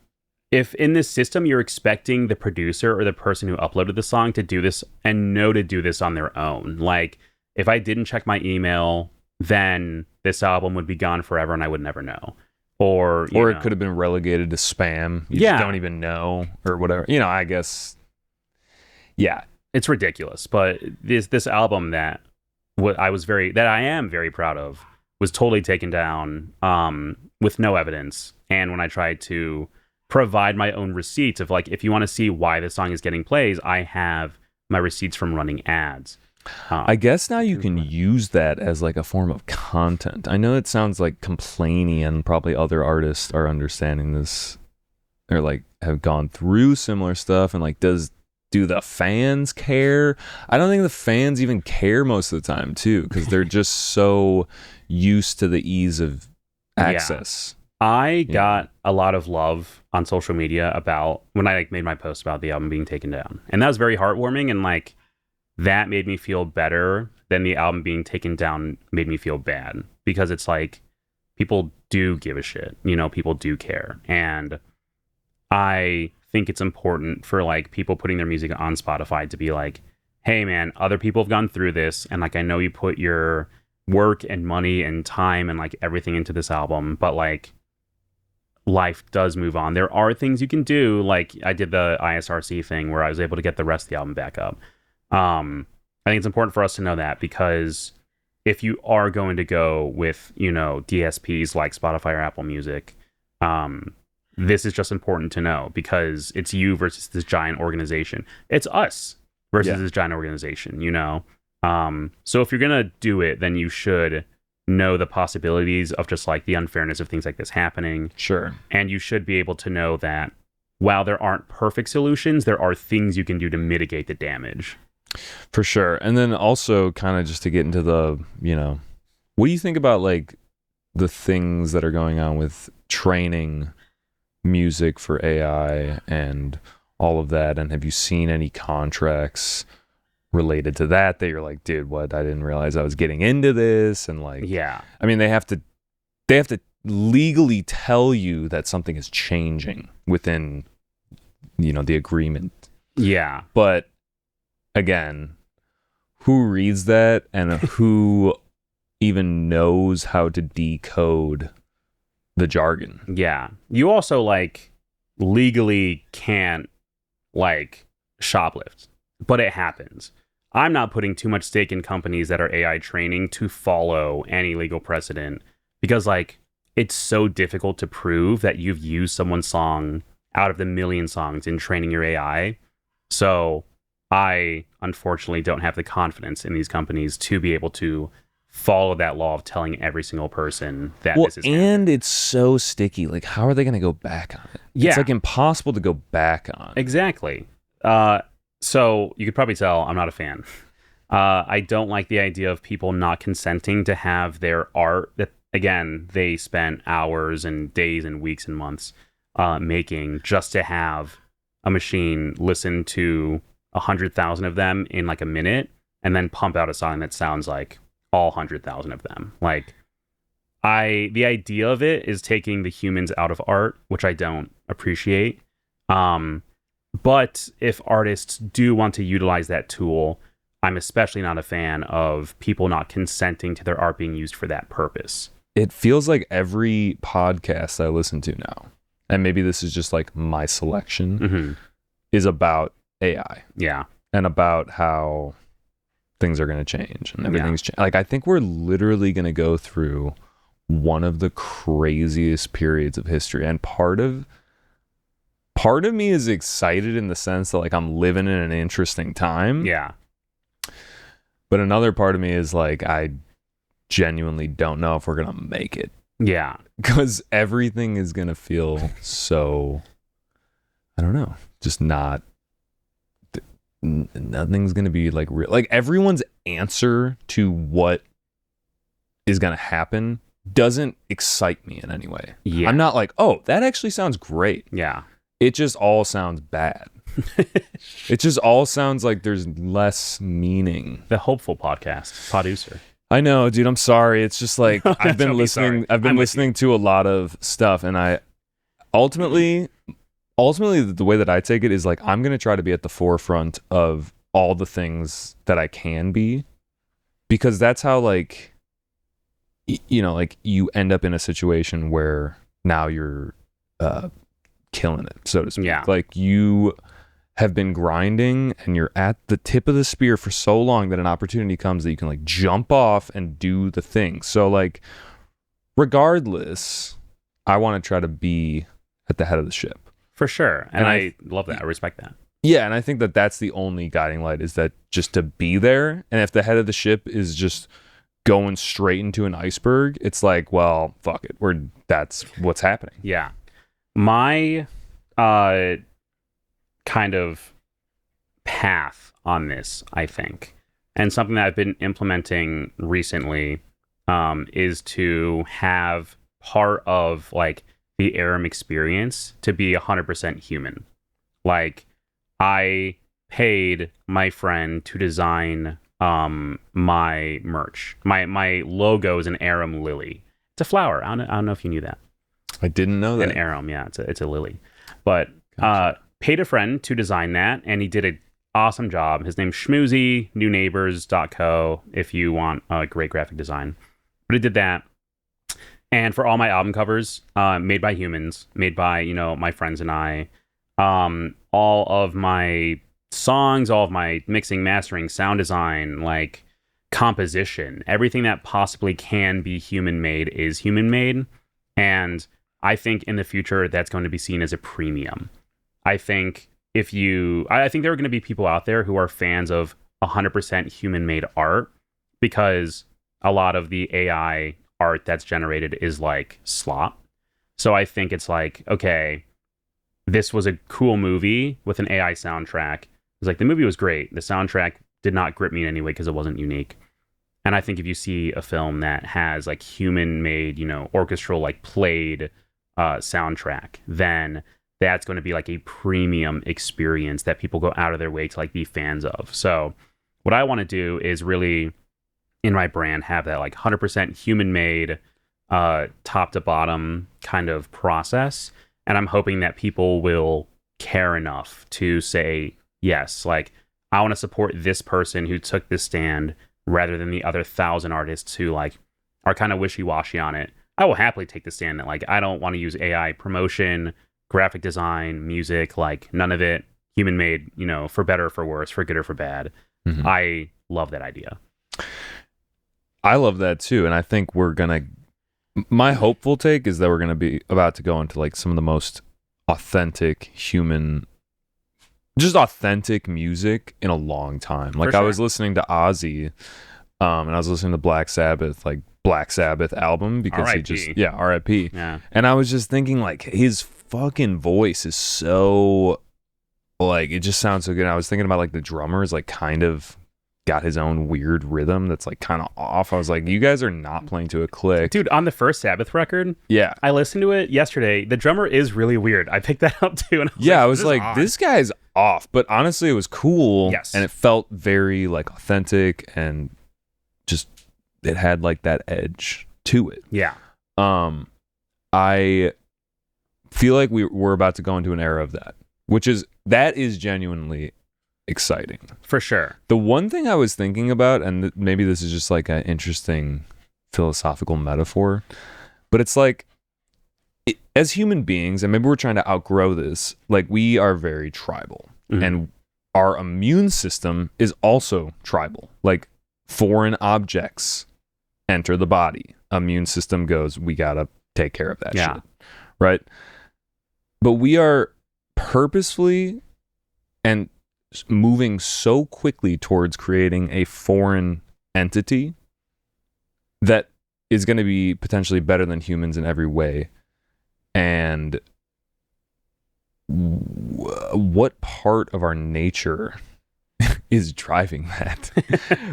if in this system you're expecting the producer or the person who uploaded the song to do this and know to do this on their own, like if I didn't check my email, then this album would be gone forever and I would never know. Or it could have been relegated to spam. You just don't even know, or whatever. I guess. Yeah, it's ridiculous. But this album that I am very proud of was totally taken down with no evidence. And when I tried to provide my own receipts of like, if you want to see why this song is getting plays, I have my receipts from running ads. I guess now you can use that as like a form of content. I know it sounds like complainy, and probably other artists are understanding this, or like have gone through similar stuff. And like, do the fans care? I don't think the fans even care most of the time too, because they're just so used to the ease of access. I got a lot of love on social media about when I like made my post about the album being taken down, and that was very heartwarming, and like that made me feel better than the album being taken down made me feel bad, because it's like people do give a shit, people do care. And I think it's important for like people putting their music on Spotify to be like, hey man, other people have gone through this, and like I know you put your work and money and time and like everything into this album, but like life does move on. There are things you can do. Like I did the ISRC thing where I was able to get the rest of the album back up. I think it's important for us to know that, because if you are going to go with, DSPs like Spotify or Apple Music, this is just important to know, because it's you versus this giant organization. It's us versus this giant organization, So if you're going to do it, then you should know the possibilities of just like the unfairness of things like this happening. Sure. And you should be able to know that while there aren't perfect solutions, there are things you can do to mitigate the damage. For sure. And then also kind of just to get into the, what do you think about like the things that are going on with training music for AI and all of that? And have you seen any contracts related to that you're like, dude, what? I didn't realize I was getting into this. And like, I mean, they have to legally tell you that something is changing within, the agreement. Yeah. But again, who reads that, and who even knows how to decode the jargon? Yeah. You also like legally can't like shoplift, but it happens. I'm not putting too much stake in companies that are AI training to follow any legal precedent, because like it's so difficult to prove that you've used someone's song out of the million songs in training your AI. So I unfortunately don't have the confidence in these companies to be able to follow that law of telling every single person that this is happening. And it's so sticky. Like, how are they going to go back on it? Yeah. It's like impossible to go back on. Exactly. So you could probably tell I'm not a fan. I don't like the idea of people not consenting to have their art that, again, they spent hours and days and weeks and months making, just to have a machine listen to 100,000 of them in like a minute and then pump out a song that sounds like all 100,000 of them. Like, the idea of it is taking the humans out of art, which I don't appreciate. But if artists do want to utilize that tool, I'm especially not a fan of people not consenting to their art being used for that purpose. It feels like every podcast I listen to now, and maybe this is just like my selection, is about AI. Yeah. And about how things are going to change and everything's like, I think we're literally going to go through one of the craziest periods of history. And part of me is excited in the sense that like I'm living in an interesting time. Yeah. But another part of me is like, I genuinely don't know if we're going to make it. Yeah. Because everything is going to feel so, I don't know, just not, nothing's going to be like real. Like everyone's answer to what is going to happen doesn't excite me in any way. Yeah. I'm not like, oh, that actually sounds great. Yeah. It just all sounds bad. It just all sounds like there's less meaning. The hopeful podcast, Poducer. I know, dude. I'm sorry. It's just like I've been listening. I've been listening to a lot of stuff, and I ultimately, ultimately the way that I take it is like I'm going to try to be at the forefront of all the things that I can be, because that's how like like you end up in a situation where now you're killing it, so to speak. Yeah. Like you have been grinding and you're at the tip of the spear for so long that an opportunity comes that you can like jump off and do the thing. So like regardless, I want to try to be at the head of the ship. For sure. And I love that. I respect that. Yeah, and I think that that's the only guiding light, is that just to be there. And if the head of the ship is just going straight into an iceberg, it's like, well, fuck it. That's what's happening. Yeah. My kind of path on this, I think, and something that I've been implementing recently, is to have part of like the Arum experience to be 100% human. Like I paid my friend to design my merch. My logo is an Arum lily. It's a flower. I don't know if you knew that. I didn't know that. An Arum, yeah, it's a lily. But Gotcha. Paid a friend to design that, and he did an awesome job. His name's Schmoozy, newneighbors.co, if you want a great graphic design. But he did that. And for all my album covers, made by humans, made by, my friends and I, all of my songs, all of my mixing, mastering, sound design, like composition, everything that possibly can be human made is human made. And I think in the future that's going to be seen as a premium. I think I think there are going to be people out there who are fans of 100% human made art, because a lot of the AI art that's generated is like slop. So I think it's like, okay, this was a cool movie with an AI soundtrack. It's like the movie was great. The soundtrack did not grip me in any way because it wasn't unique. And I think if you see a film that has like human made, orchestral, like played soundtrack, then that's going to be like a premium experience that people go out of their way to like be fans of. So what I want to do is really in my brand have that like 100% human made, top to bottom kind of process. And I'm hoping that people will care enough to say, yes, like I want to support this person who took this stand rather than the other 1,000 artists who like are kind of wishy-washy on it. I will happily take the stand that like I don't want to use AI promotion, graphic design, music, like none of it human made, for better or for worse, for good or for bad. Mm-hmm. I love that idea. I love that too. And I think my hopeful take is that we're going to be about to go into like some of the most authentic authentic music in a long time. Like I was listening to Ozzy, and I was listening to Black Sabbath album, because R.I.P. R.I.P. Yeah. And I was just thinking like his fucking voice is so like, it just sounds so good. And I was thinking about like the drummers like kind of got his own weird rhythm that's like kind of off. I was like, you guys are not playing to a click. Dude, on the first Sabbath record, yeah, I listened to it yesterday. The drummer is really weird. I picked that up too. And I was like, this guy's off. But honestly, it was cool. Yes. And it felt very like authentic, and just it had like that edge to it. Yeah. I feel like we're about to go into an era of that, that is genuinely exciting. For sure. The one thing I was thinking about, and maybe this is just like an interesting philosophical metaphor, but it's like, as human beings, and maybe we're trying to outgrow this, like we are very tribal, mm-hmm. and our immune system is also tribal. Like foreign objects enter the body, immune system goes, we gotta take care of that shit, right? But we are purposefully and moving so quickly towards creating a foreign entity that is going to be potentially better than humans in every way. And what part of our nature is driving that?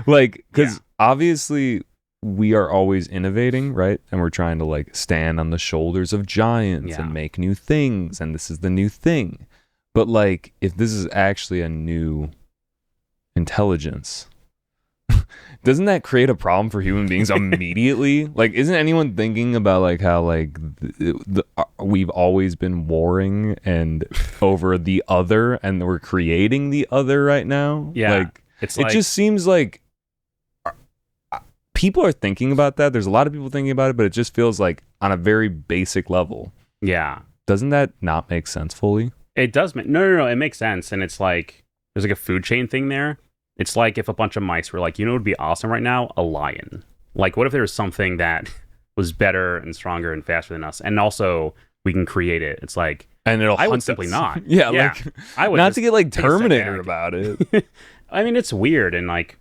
Like, because obviously we are always innovating, right? And we're trying to like stand on the shoulders of giants and make new things, and this is the new thing. But like, if this is actually a new intelligence, doesn't that create a problem for human beings immediately? Like, isn't anyone thinking about like how like we've always been warring and over the other, and we're creating the other right now? Yeah, like it just seems like people are thinking about that. There's a lot of people thinking about it, but it just feels like on a very basic level. Yeah, doesn't that not make sense fully? It does make no. It makes sense, and it's like there's like a food chain thing there. It's like if a bunch of mice were like, you know, what would be awesome right now, a lion. Like, what if there was something that was better and stronger and faster than us, and also we can create it? It's like, and it'll. I would simply not. Yeah, like I would not to get like Terminator about it. I mean, it's weird, and like,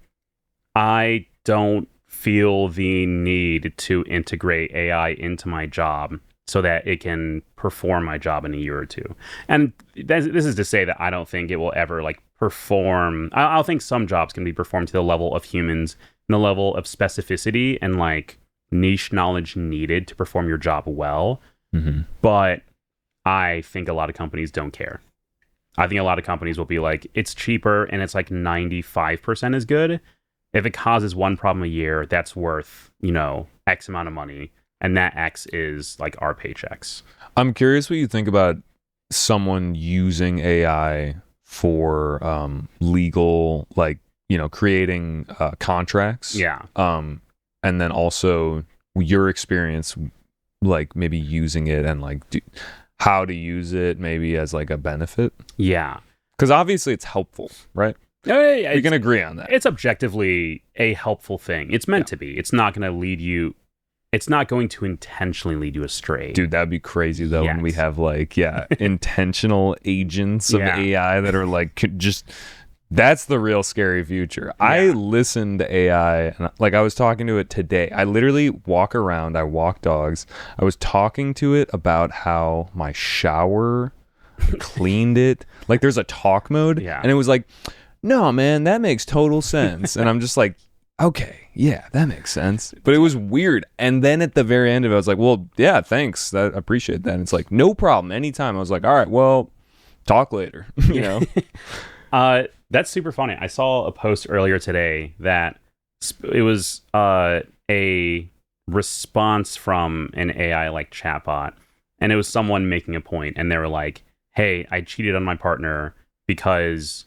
I don't feel the need to integrate AI into my job so that it can perform my job in a year or two. And this is to say that I don't think it will ever like perform. I'll think some jobs can be performed to the level of humans and the level of specificity and like niche knowledge needed to perform your job well. Mm-hmm. But I think a lot of companies don't care. I think a lot of companies will be like, it's cheaper and it's like 95% as good. If it causes one problem a year, that's worth, you know, X amount of money. And that X is like our paychecks. I'm curious what you think about someone using AI for legal, like, you know, creating contracts. Yeah. And then also your experience, like maybe using it and like how to use it maybe as like a benefit. Yeah. Because obviously it's helpful, right? We can agree on that. It's objectively a helpful thing. It's meant to be. It's not going to lead you. It's not going to intentionally lead you astray. Dude, that'd be crazy though when we have like, intentional agents of AI that are like just, that's the real scary future. Yeah. I listen to AI and like I was talking to it today. I literally walk around, I walk dogs. I was talking to it about how my shower cleaned it. Like there's a talk mode and it was like, no, man, that makes total sense. And I'm just like, okay, yeah, that makes sense. But it was weird. And then at the very end of it, I was like, well, yeah, thanks. I appreciate that. And it's like, no problem. Anytime. I was like, all right, well, talk later. You know? That's super funny. I saw a post earlier today that it was a response from an AI like chatbot. And it was someone making a point, and they were like, hey, I cheated on my partner because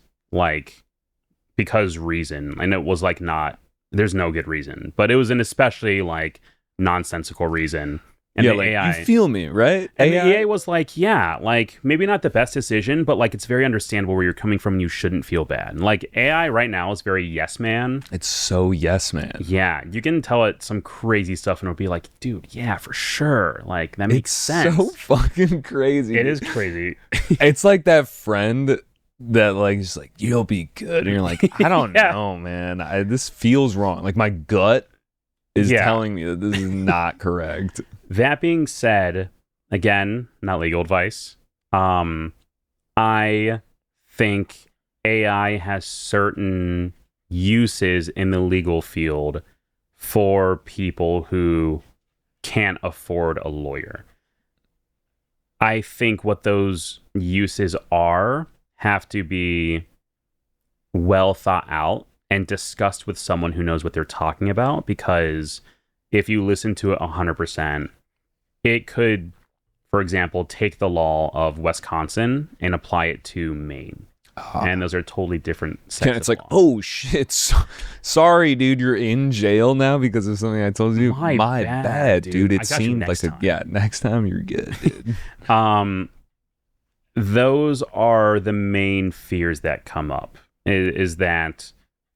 reason. And it was like there's no good reason, but it was an especially like nonsensical reason. And the like, AI, you feel me, right? And the AI was like, yeah, like maybe not the best decision, but like it's very understandable where you're coming from. And you shouldn't feel bad. And like AI right now is very yes man. It's so yes man. Yeah, you can tell it some crazy stuff, and it'll be like, dude, yeah, for sure. Like that makes sense. So fucking crazy. It is crazy. It's like that friend that like just like, you'll be good, and you're like, I don't know, man, this feels wrong. Like my gut is telling me that this is not correct. That being said, again, not legal advice. I think AI has certain uses in the legal field for people who can't afford a lawyer. I think what those uses have to be well thought out and discussed with someone who knows what they're talking about, because if you listen to it 100%, it could, for example, take the law of Wisconsin and apply it to Maine. And those are totally different sets and it's like, oh shit, sorry dude, you're in jail now because of something I told you. My bad, dude. It seemed like next time you're good, dude. Those are the main fears that come up, is that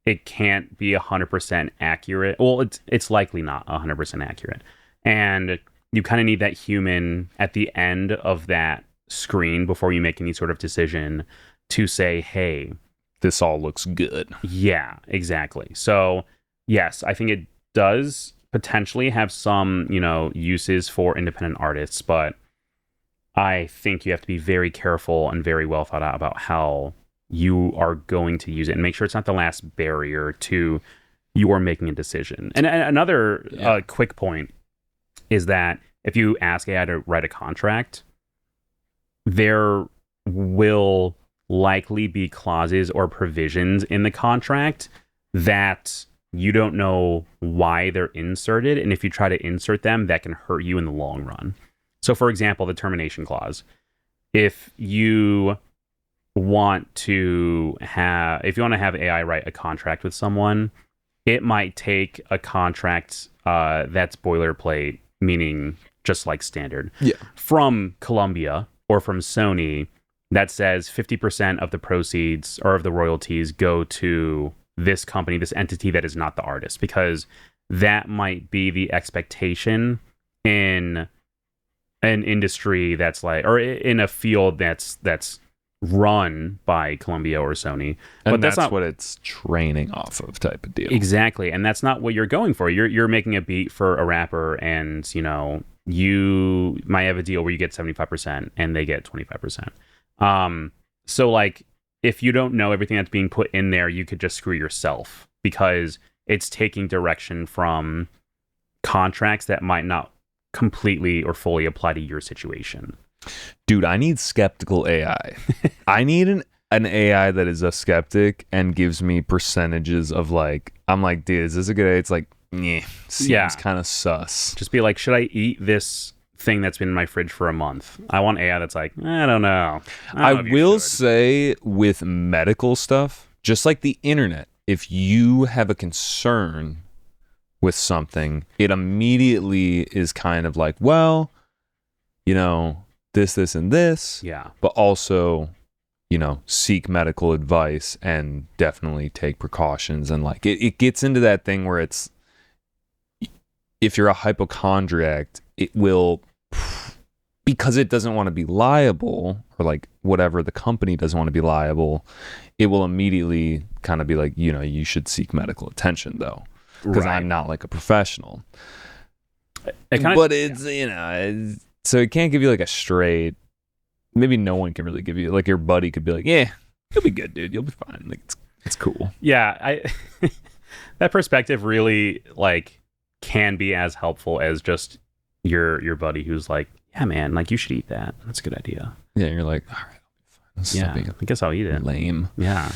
it can't be 100% accurate. Well, it's likely not 100% accurate. And you kind of need that human at the end of that screen before you make any sort of decision to say, hey, this all looks good. Yeah, exactly. So, yes, I think it does potentially have some, uses for independent artists, but I think you have to be very careful and very well thought out about how you are going to use it and make sure it's not the last barrier to you are making a decision. And another quick point is that if you ask AI to write a contract, there will likely be clauses or provisions in the contract that you don't know why they're inserted, and if you try to insert them, that can hurt you in the long run. So, for example, the termination clause. If you want to have AI write a contract with someone, it might take a contract that's boilerplate, meaning just like standard, from Columbia or from Sony that says 50% of the proceeds or of the royalties go to this company, this entity that is not the artist, because that might be the expectation in an industry that's like, or in a field that's run by Columbia or Sony. And but that's not what it's training off of, type of deal. Exactly. And that's not what you're going for. You're making a beat for a rapper, and you might have a deal where you get 75% and they get 25%. So like, if you don't know everything that's being put in there, you could just screw yourself, because it's taking direction from contracts that might not completely or fully apply to your situation. Dude, I need skeptical AI. I need an AI that is a skeptic and gives me percentages of like, I'm like, dude, is this a good AI? It's like, seems kind of sus. Just be like, should I eat this thing that's been in my fridge for a month? I want AI that's like, I don't know. I will say with medical stuff, just like the internet, if you have a concern with something, it immediately is kind of like, well, this, and this. Yeah. But also, seek medical advice and definitely take precautions. And like, it gets into that thing where it's, if you're a hypochondriac, it will, because it doesn't want to be liable, or like whatever, the company doesn't want to be liable, it will immediately kind of be like, you should seek medical attention though, because I'm not like a professional. But it's, so it can't give you like a straight, maybe no one can really give you, like your buddy could be like, yeah, you'll be good, dude. You'll be fine. Like it's cool. Yeah. That perspective really like can be as helpful as just your buddy who's like, yeah, man, like you should eat that. That's a good idea. Yeah. And you're like, all right, I'll be fine. Yeah. I guess I'll eat it. Lame. Yeah.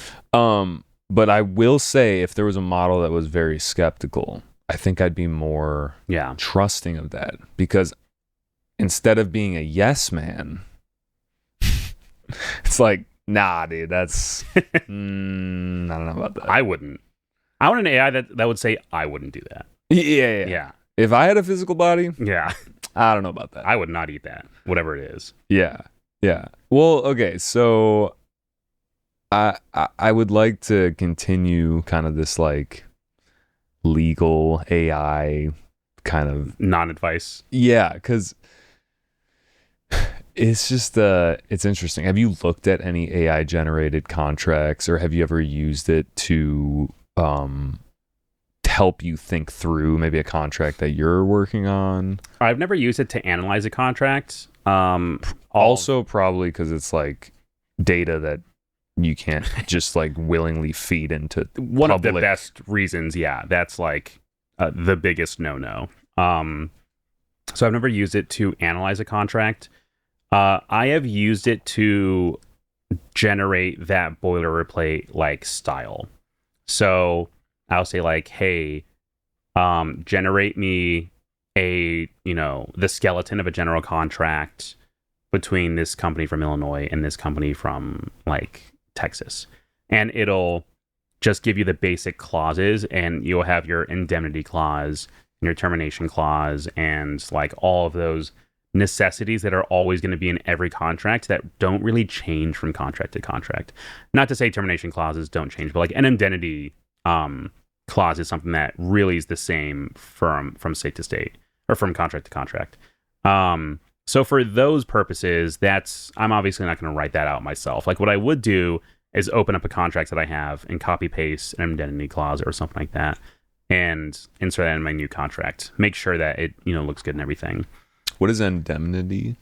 But I will say, if there was a model that was very skeptical, I think I'd be more trusting of that, because instead of being a yes man, it's like, nah, dude, that's I don't know about that. I wouldn't. I want an AI that would say I wouldn't do that. Yeah. If I had a physical body, I don't know about that. I would not eat that, whatever it is. Yeah. Well, okay, so I would like to continue kind of this like legal AI kind of non-advice. Yeah, because it's just it's interesting. Have you looked at any AI generated contracts, or have you ever used it to help you think through maybe a contract that you're working on? I've never used it to analyze a contract. Also probably because it's like data that you can't just like willingly feed into one public. Of the best reasons. Yeah, that's like the biggest no. So I've never used it to analyze a contract. I have used it to generate that boilerplate like style. So I'll say like, hey, generate me the skeleton of a general contract between this company from Illinois and this company from like Texas. And it'll just give you the basic clauses, and you'll have your indemnity clause and your termination clause and like all of those necessities that are always going to be in every contract that don't really change from contract to contract. Not to say termination clauses don't change, but like an indemnity clause is something that really is the same from state to state or from contract to contract. So for those purposes, I'm obviously not going to write that out myself. Like what I would do is open up a contract that I have and copy paste an indemnity clause or something like that and insert that in my new contract. Make sure that it looks good and everything. What is indemnity?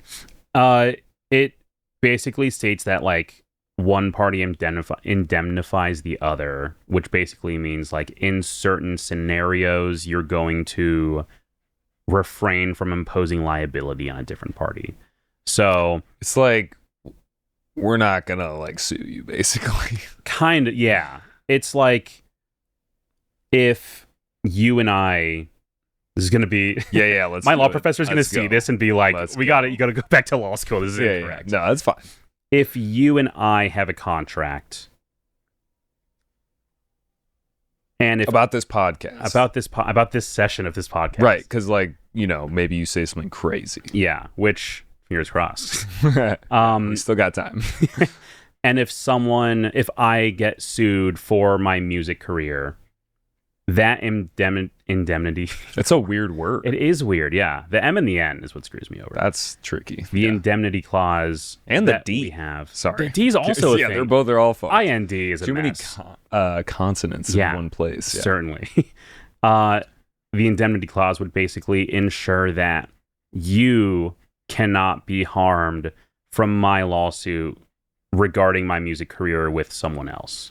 It basically states that like one party indemnifies the other, which basically means like in certain scenarios you're going to refrain from imposing liability on a different party. So it's like, we're not gonna like sue you, basically. Kind of, yeah. It's like if you and I, this is going to be, Yeah. Let's. my do law it. professor's going to Let's see go. this and be like, Let's you go. got to go back to law school. This is Yeah. incorrect. No, that's fine. If you and I have a contract, and if About this podcast. about this session of this podcast, Right, because like, maybe you say something crazy. yeah, which fingers crossed. We still got time. And if I get sued for my music career, that indemnity, It's a weird word. it is weird. Yeah, the M and the N is what screws me over. That's tricky. The indemnity clause And the that D. we have. Sorry. The D is also a yeah, thing. they're all fucked. IND is a Too mess. many consonants in one place. Yeah. Certainly. The indemnity clause would basically ensure that you cannot be harmed from my lawsuit regarding my music career with someone else.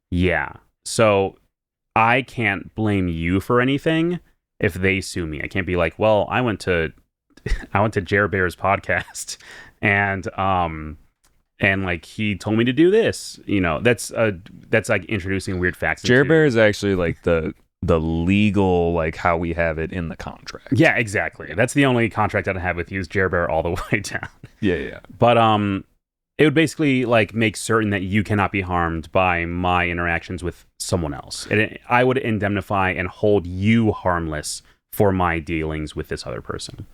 Yeah. So I can't blame you for anything if they sue me. I can't be like, well, I went to Jer Bear's podcast and like he told me to do this. That's like introducing weird facts. Jer Bear is actually like the legal, like how we have it in the contract. Yeah, exactly. That's the only contract that I have with you is Jer Bear all the way down. Yeah. But it would basically like make certain that you cannot be harmed by my interactions with someone else. I would indemnify and hold you harmless for my dealings with this other person.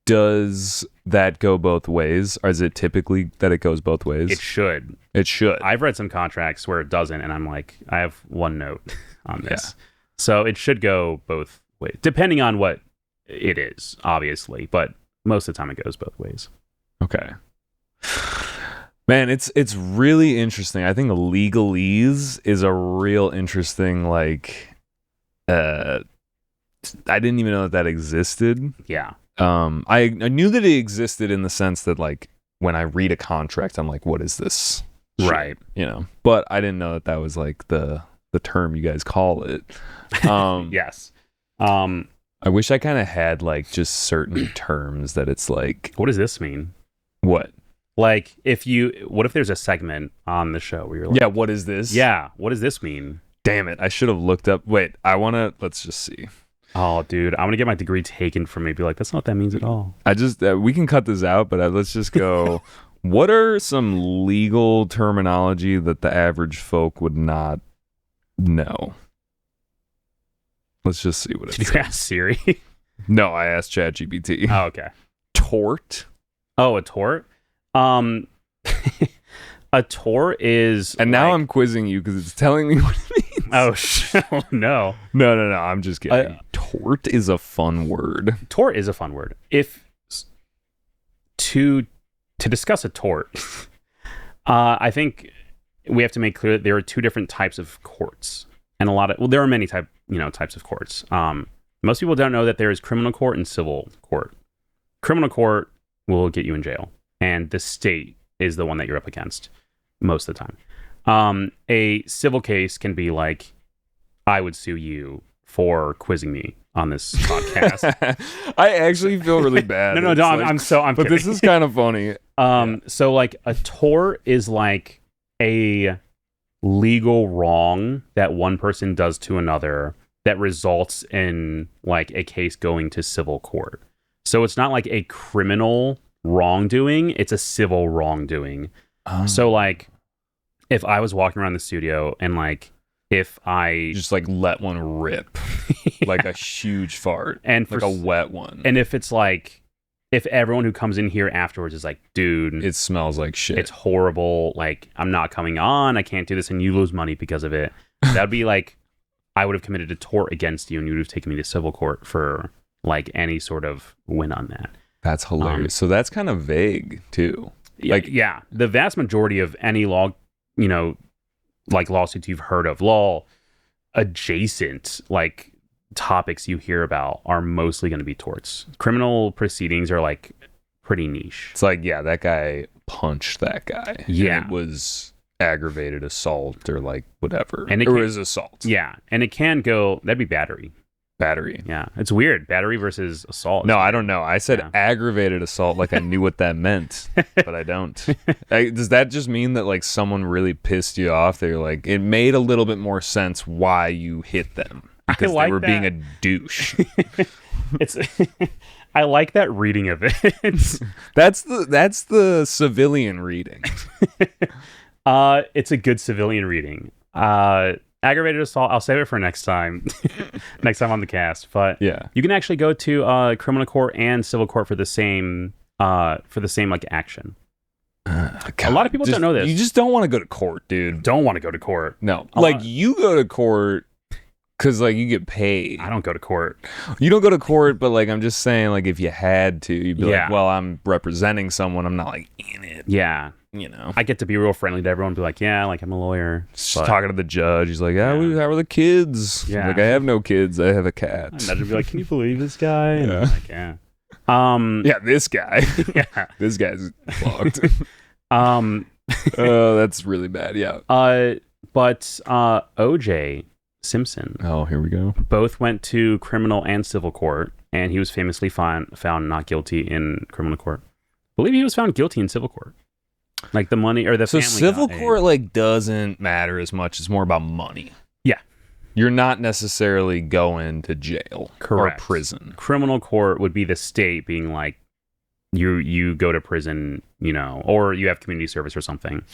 Does that go both ways? Or is it typically that it goes both ways? It should. It should. I've read some contracts where it doesn't, and I'm like, I have one note on this. Yeah. So it should go both ways, depending on what it is, obviously. But most of the time it goes both ways. Okay. Man, it's really interesting. I think legalese is a real interesting, like, I didn't even know that existed. Yeah. I knew that it existed in the sense that, like, when I read a contract, I'm like, what is this shit? Right. But I didn't know that was like the term you guys call it. Yes. I wish I kind of had like just certain terms that it's like, What does this mean? what? Like, what if there's a segment on the show where you're like, Yeah, what is this? yeah, what does this mean? Damn it. I should have looked up. Wait, let's just see. Oh, dude, I'm going to get my degree taken from me. Be like, that's not what that means at all. We can cut this out, but let's just go. What are some legal terminology that the average folk would not know? Let's just see what it Did says. you ask Siri? No, I asked ChatGPT. Oh, okay. Tort. Oh, a tort? A tort is... And now like- I'm quizzing you because it's telling me what it means. Oh, no. No. I'm just kidding. Tort is a fun word. Tort is a fun word. To discuss a tort, I think we have to make clear that there are two different types of courts. And there are many types of courts. Most people don't know that there is criminal court and civil court. Criminal court will get you in jail, and the state is the one that you're up against most of the time. A civil case can be like, I would sue you for quizzing me on this podcast. I actually feel really bad. No, It's like- I'm but kidding. this is kind of funny. So like a tort is like a legal wrong that one person does to another that results in like a case going to civil court. So it's not like a criminal wrongdoing, it's a civil wrongdoing. So like if I was walking around the studio and like if I just like let one rip, like a huge fart, and like a wet one, and if it's like if everyone who comes in here afterwards is like, dude, it smells like shit. It's horrible. Like, I'm not coming on. I can't do this. And you lose money because of it. That'd be like, I would have committed a tort against you and you would have taken me to civil court for like any sort of win on that. That's hilarious. So that's kind of vague too. Like, yeah, the vast majority of any law, like lawsuits you've heard of, law adjacent, like topics you hear about are mostly going to be torts. Criminal proceedings are like pretty niche. It's like, yeah, that guy punched that guy. Yeah. And it was aggravated assault or like whatever. And it was assault. Yeah. And it can go, that'd be battery. Battery. Yeah. It's weird. Battery versus assault. No, I don't know. I said aggravated assault like I knew what that meant, but I don't. Does that just mean that like someone really pissed you off? They're like, it made a little bit more sense why you hit them. because like they were that. being a douche. It's I like that reading of it. That's the civilian reading. It's a good civilian reading. Aggravated assault, I'll save it for next time. Next time on the cast. But Yeah. you can actually go to criminal court and civil court for the same like action. God, a lot of people don't know this. You just don't want to go to court, dude. Don't want to go to court. No. You go to court because, like, you get paid. I don't go to court. You don't go to court, but, like, I'm just saying, like, if you had to, you'd be Yeah. like, well, I'm representing someone. I'm not, like, in it. Yeah. You know? I get to be real friendly to everyone. Be like, yeah, like, I'm a lawyer. Just talking to the judge. He's like, how are the kids? Yeah. I'm like, I have no kids. I have a cat. And I'd be like, can you believe this guy? And Yeah. I'm like, yeah. Yeah, this guy. Yeah. This guy's fucked. Oh, that's really bad. Yeah. But OJ Simpson Oh, here we go. both went to criminal and civil court, and he was famously found not guilty in criminal court. I believe he was found guilty in civil court. Like the money or the So family civil got court like doesn't matter as much. It's more about money. Yeah. You're not necessarily going to jail Correct. or prison. Criminal court would be the state being like, you go to prison, you know, or you have community service or something.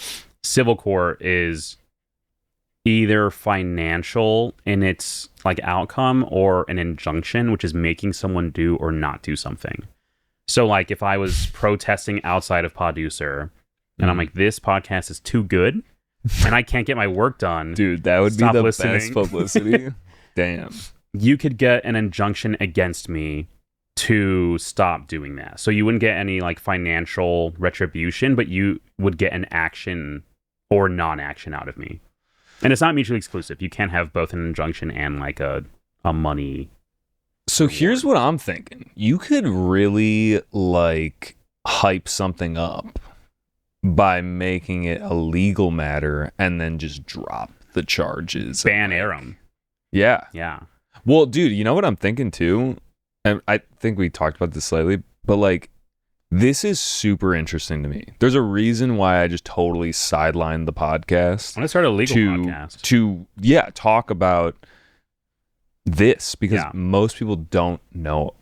Civil court is either financial in its like outcome or an injunction, which is making someone do or not do something. So like if I was protesting outside of Poducer and I'm like, this podcast is too good and I can't get my work done. Dude, that would Stop be the listening. best publicity. Damn. You could get an injunction against me to stop doing that. So you wouldn't get any like financial retribution, but you would get an action or non-action out of me. And it's not mutually exclusive. You can't have both an injunction and like a money. So here's what I'm thinking. You could really like hype something up by making it a legal matter and then just drop the charges. Ban Arum. Yeah. Yeah. Well, dude, you know what I'm thinking too? And I think we talked about this slightly, but like this is super interesting to me. There's a reason why I just totally sidelined the podcast. I'm gonna start a legal podcast. To talk about this because most people don't know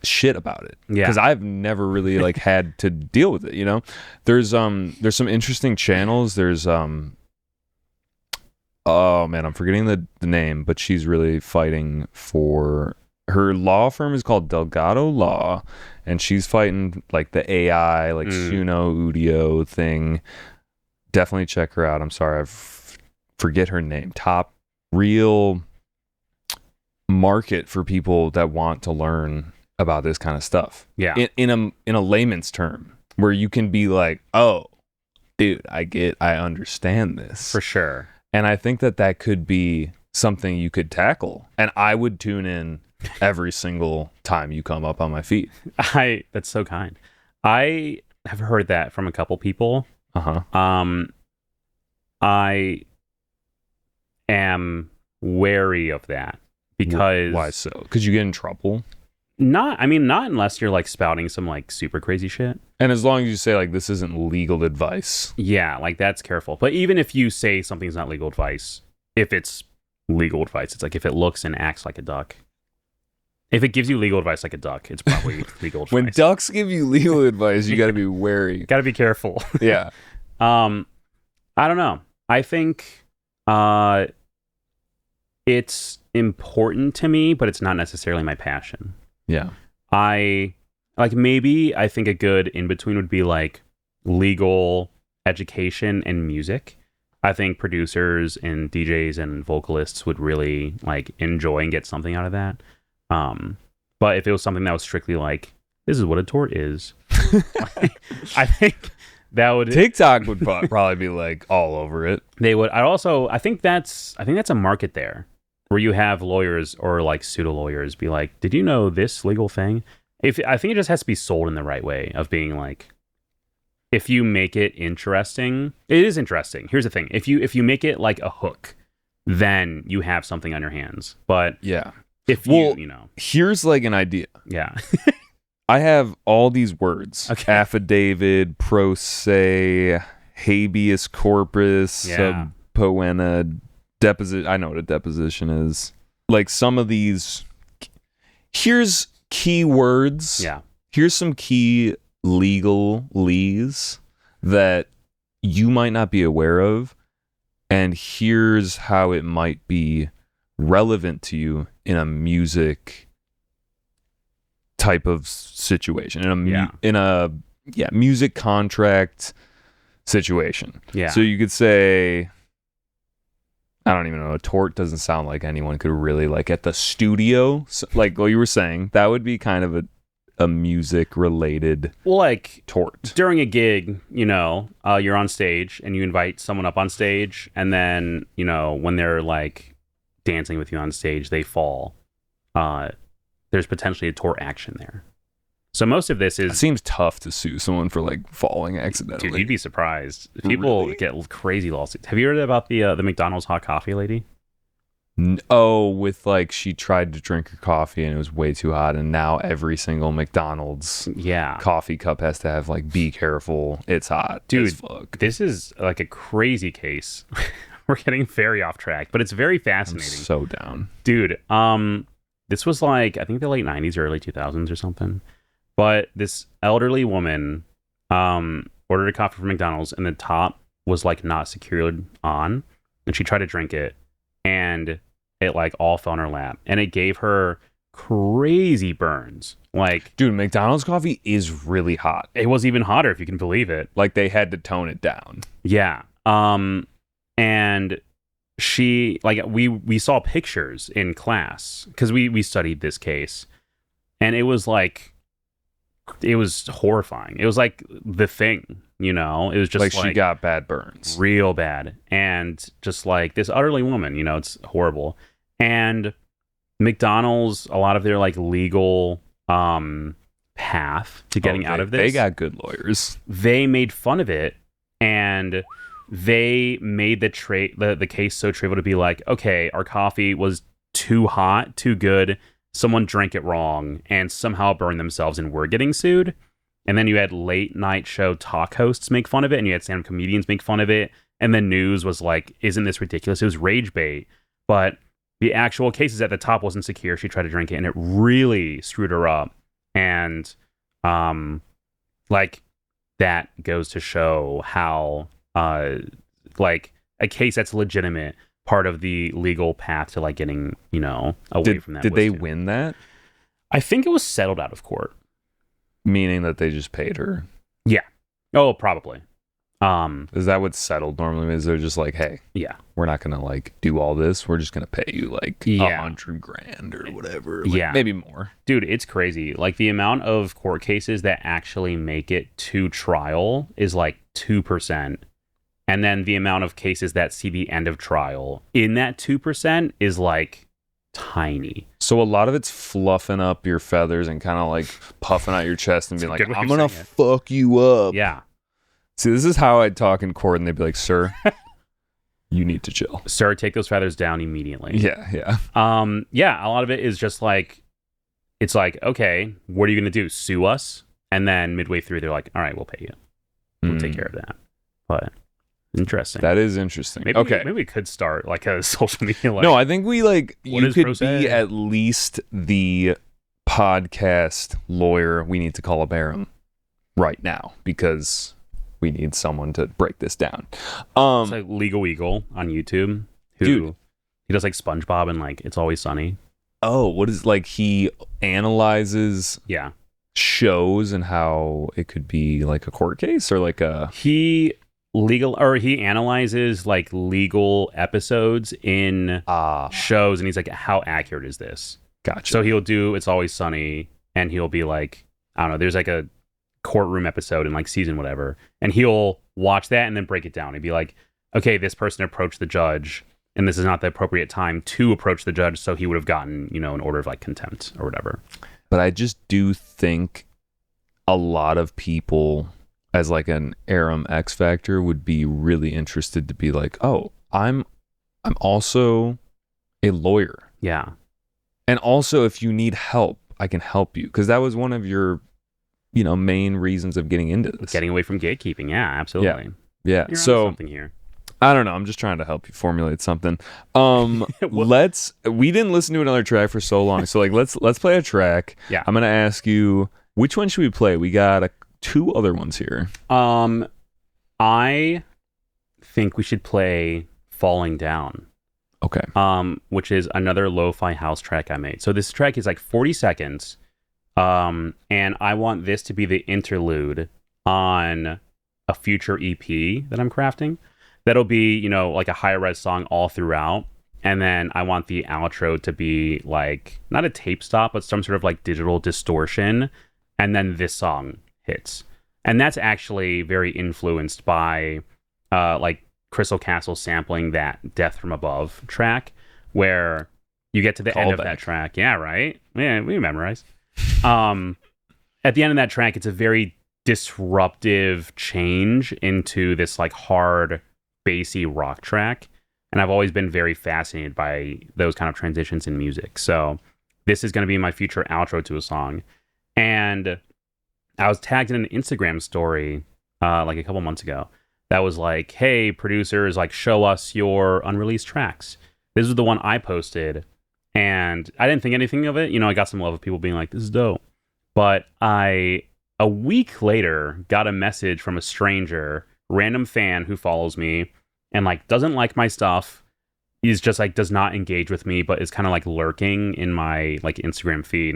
shit about it. Yeah. Because I've never really like had to deal with it, you know? There's some interesting channels. There's oh man, I'm forgetting the name, but she's really fighting for her law firm is called Delgado Law, and she's fighting like the AI, like Suno Udio thing. Definitely check her out. I'm sorry, I forget her name. Top real market for people that want to learn about this kind of stuff. Yeah. In a layman's term, where you can be like, oh, dude, I understand this. For sure. And I think that could be something you could tackle. And I would tune in every single time you come up on my feed. That's so kind. I have heard that from a couple people. Uh-huh. I am wary of that because why so? Because you get in trouble. Not unless you're like spouting some like super crazy shit. And as long as you say like this isn't legal advice. Yeah, like that's careful. But even if you say something's not legal advice, if it's legal advice, it's like if it looks and acts like a duck. If it gives you legal advice like a duck, it's probably legal advice. When ducks give you legal advice, you got to be wary. Got to be careful. Yeah. I don't know. I think it's important to me, but it's not necessarily my passion. Yeah. I think a good in between would be like legal education and music. I think producers and DJs and vocalists would really like enjoy and get something out of that. But if it was something that was strictly like, this is what a tort is, I think that would TikTok would probably be like all over it. They would. I think that's a market there where you have lawyers or like pseudo lawyers be like, did you know this legal thing? I think it just has to be sold in the right way of being like, if you make it interesting, it is interesting. Here's the thing. If you make it like a hook, then you have something on your hands. But yeah, if you know, here's like an idea. Yeah. I have all these words: affidavit, pro se, habeas corpus, sub poena, deposition. I know what a deposition is. like some of these, here's keywords. Yeah. Here's some key legalese that you might not be aware of, and here's how it might be relevant to you in a music type of situation, in a music contract situation. Yeah. So you could say, I don't even know, a tort doesn't sound like anyone could really, like, at the studio, like what you were saying, that would be kind of a music related tort. During a gig, you're on stage and you invite someone up on stage, and then, when they're like dancing with you on stage, they fall. There's potentially a tort action there. So most of this is... It seems tough to sue someone for, like, falling accidentally. Dude, you'd be surprised. People get crazy lawsuits. Have you heard about the McDonald's hot coffee lady? With, like, she tried to drink her coffee and it was way too hot, and now every single McDonald's coffee cup has to have, like, be careful, it's hot. Dude, as fuck. This is, like, a crazy case. We're getting very off track, but it's very fascinating. I'm so down. Dude, this was, like, I think the late 90s or early 2000s or something. But this elderly woman ordered a coffee from McDonald's, and the top was, like, not secured on, and she tried to drink it, and it, like, all fell in her lap, and it gave her crazy burns. Like, dude, McDonald's coffee is really hot. It was even hotter, if you can believe it. Like, they had to tone it down. Yeah. And she, like, we saw pictures in class because we studied this case, and it was like, it was horrifying. It was like The Thing, it was just like she got bad burns, real bad, and just like this elderly woman, it's horrible. And McDonald's, a lot of their, like, legal path to getting out of this, they got good lawyers. They made fun of it, and they made the case so trivial to be like, okay, our coffee was too hot, too good, someone drank it wrong and somehow burned themselves and were getting sued. And then you had late night show talk hosts make fun of it, and you had stand-up comedians make fun of it, and the news was like, isn't this ridiculous? It was rage bait. But the actual cases at the top wasn't secure. She tried to drink it, and it really screwed her up. And like, that goes to show how like, a case that's legitimate, part of the legal path to, like, getting, away from that. Did they win that? I think it was settled out of court. Meaning that they just paid her? Yeah. Oh, probably. Is that what's settled normally? Is they're just like, hey, we're not gonna, like, do all this. We're just gonna pay you, like, $100,000 or whatever. Like, maybe more. Dude, it's crazy. Like, the amount of court cases that actually make it to trial is like 2%. And then the amount of cases that see the end of trial in that 2% is, like, tiny. So a lot of it's fluffing up your feathers and kind of, like, puffing out your chest and being like, I'm gonna fuck you up. Yeah. See, this is how I'd talk in court, and they'd be like, sir, you need to chill. Sir, take those feathers down immediately. Yeah. Yeah, a lot of it is just like, it's like, okay, what are you gonna do? Sue us? And then midway through, they're like, all right, we'll pay you. We'll take care of that. But interesting. That is interesting. Maybe we could start, like, a social media. Like, no, I think we, like, you could prosaic? be at least the podcast lawyer we need to call up Arum right now, because we need someone to break this down. It's like Legal Eagle on YouTube. Dude, he does, like, SpongeBob and, like, It's Always Sunny. Oh, what is, like, he analyzes shows and how it could be, like, a court case or like a... He analyzes, like, legal episodes in shows, and he's like, how accurate is this? Gotcha. So he'll do It's Always Sunny, and he'll be like, I don't know, there's, like, a courtroom episode in, like, season whatever, and he'll watch that and then break it down. He'd be like, okay, this person approached the judge, and this is not the appropriate time to approach the judge, so he would have gotten, an order of, like, contempt or whatever. But I just do think a lot of people, as, like, an Arum X Factor, would be really interested to be like, oh, I'm also a lawyer. Yeah. And also, if you need help, I can help you. Because that was one of your, main reasons of getting into this. Getting away from gatekeeping. Yeah, absolutely. Yeah. You're so something here. I don't know. I'm just trying to help you formulate something. Well, We didn't listen to another track for so long, so like let's play a track. Yeah. I'm gonna ask you which one should we play. We got two other ones here. I think we should play Falling Down. Okay. Which is another lo-fi house track I made. So this track is like 40 seconds. And I want this to be the interlude on a future EP that I'm crafting. That'll be, like a high-res song all throughout. And then I want the outro to be like, not a tape stop, but some sort of like digital distortion. And then this song hits. And that's actually very influenced by like Crystal Castle sampling that Death from Above track, where you get to the end of that track. Yeah, right? Yeah, we memorize. At the end of that track, it's a very disruptive change into this like hard, bassy rock track. And I've always been very fascinated by those kind of transitions in music. So this is going to be my future outro to a song. And I was tagged in an Instagram story like a couple months ago that was like, hey, producers, like, show us your unreleased tracks. This was the one I posted, and I didn't think anything of it. I got some love of people being like, this is dope. But a week later, got a message from a stranger, random fan who follows me, and like doesn't like my stuff. He's just like does not engage with me, but is kind of like lurking in my like Instagram feed.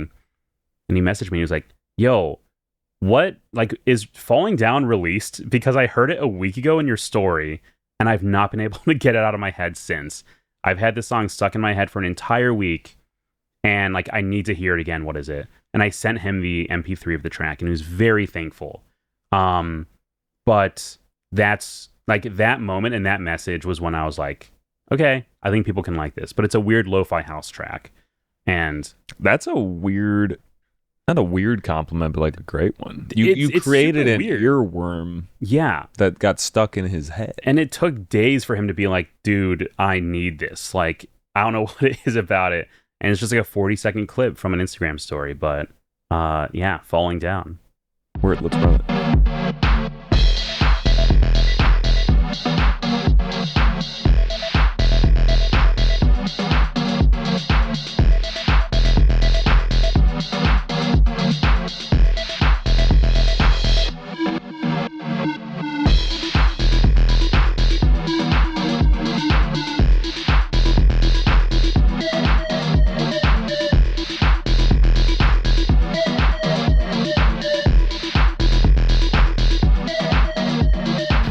And he messaged me. He was like, yo, what, like, is Falling Down released? Because I heard it a week ago in your story, and I've not been able to get it out of my head since. I've had this song stuck in my head for an entire week, and, like, I need to hear it again. What is it? And I sent him the MP3 of the track, and he was very thankful. But that's, like, that moment and that message was when I was like, okay, I think people can like this. But it's a weird lo-fi house track. And that's a weird... Not a weird compliment, but like a great one. You created an earworm, that got stuck in his head, and it took days for him to be like, "Dude, I need this." Like, I don't know what it is about it, and it's just like a 40-second clip from an Instagram story. But, Falling Down. Let's run it.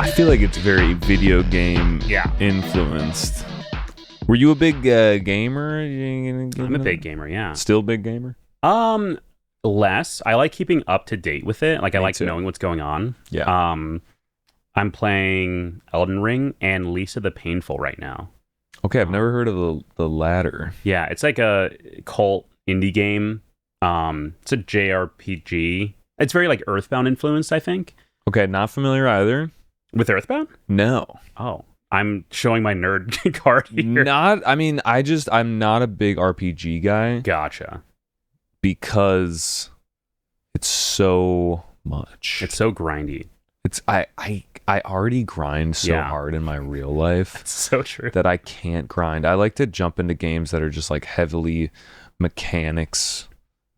I feel like it's very video game influenced. Were you a big gamer? I'm a big gamer, yeah. Still big gamer? Less. I like keeping up to date with it. Like, I like knowing what's going on. Yeah. I'm playing Elden Ring and Lisa the Painful right now. Okay, I've never heard of the latter. Yeah, it's like a cult indie game. It's a JRPG. It's very like Earthbound influenced, I think. Okay, not familiar either. With Earthbound? No. Oh, I'm showing my nerd card here. I'm not a big RPG guy. Gotcha. Because it's so much. It's so grindy. I already grind so hard in my real life. That's so true. That I can't grind. I like to jump into games that are just like heavily mechanics.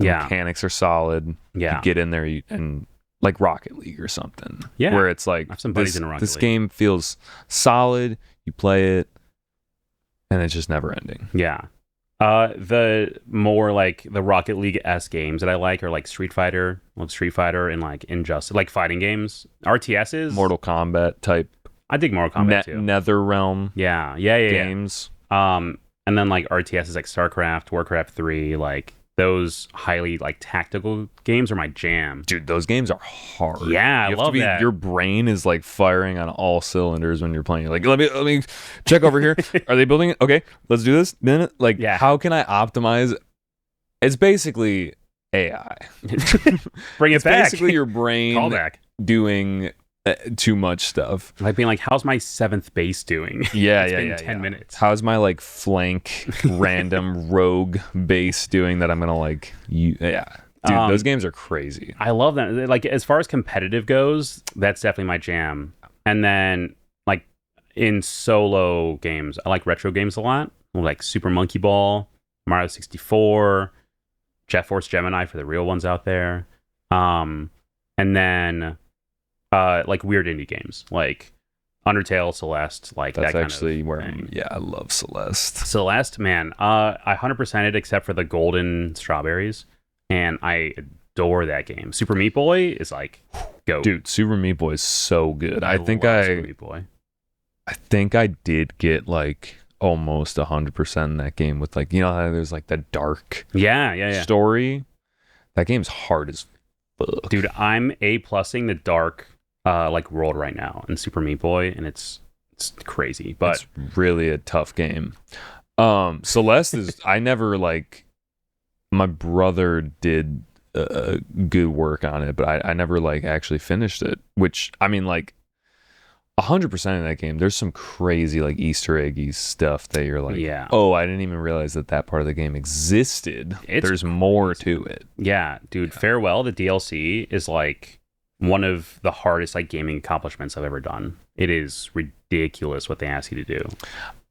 The mechanics are solid. Yeah. You get in there and like Rocket League or something. Yeah. Where it's like, I have some buddies in Rocket this League. game feels solid. You play it, and it's just never ending. Yeah. The more like the Rocket League-esque games that I like are like Street Fighter and like Injustice, like fighting games. RTSs. Mortal Kombat type. I dig Mortal Kombat too. NetherRealm. Yeah. Games. And then like RTSs like StarCraft, Warcraft 3, like those highly like tactical games are my jam. Dude, those games are hard. Yeah, I love that. Your brain is like firing on all cylinders when you're playing. You're like, let me check over here. Are they building it? Okay, let's do this. Then how can I optimize? It's basically AI. Bring it back. Basically your brain doing too much stuff. Like being like, how's my 7th base doing? Yeah, it's been 10 minutes. How's my like flank random rogue base doing that I'm gonna like Dude, those games are crazy. I love them. Like, as far as competitive goes, that's definitely my jam. And then like in solo games, I like retro games a lot, like Super Monkey Ball, Mario 64, Jet Force Gemini for the real ones out there. And then like weird indie games like Undertale, Celeste, like That's that actually kind of where thing. I love Celeste. Celeste, man, I 100%ed except for the golden strawberries, and I adore that game. Super Meat Boy is like, go. Dude, Super Meat Boy is so good. I think love Super Meat Boy. I think I did get like almost 100% in that game with like, you know how there's like the dark Yeah. story. That game's hard as fuck. Dude, I'm A+ing the dark like world right now in Super Meat Boy, and it's crazy, but it's really a tough game. Celeste is I never like my brother did good work on it, but I never like actually finished it, which I mean like 100% of that game there's some crazy like Easter eggy stuff that you're like, yeah. oh, I didn't even realize that part of the game existed. There's more to it. Yeah, dude, Farewell, the DLC is like one of the hardest like gaming accomplishments I've ever done. It is ridiculous what they ask you to do.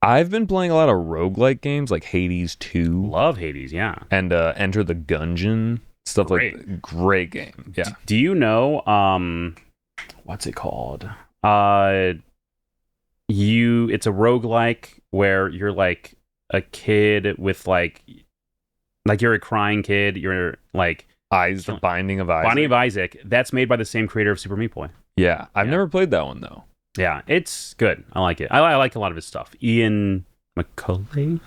I've been playing a lot of roguelike games like Hades 2. Love Hades, yeah. And Enter the Gungeon, stuff like that. Great game. Yeah. Do you know what's it called? It's a roguelike where you're like a kid with like you're a crying kid, you're like The Binding of Isaac. Binding of Isaac. That's made by the same creator of Super Meat Boy. Yeah, I've never played that one though. Yeah, it's good. I like it. I like a lot of his stuff. Ian McCullough?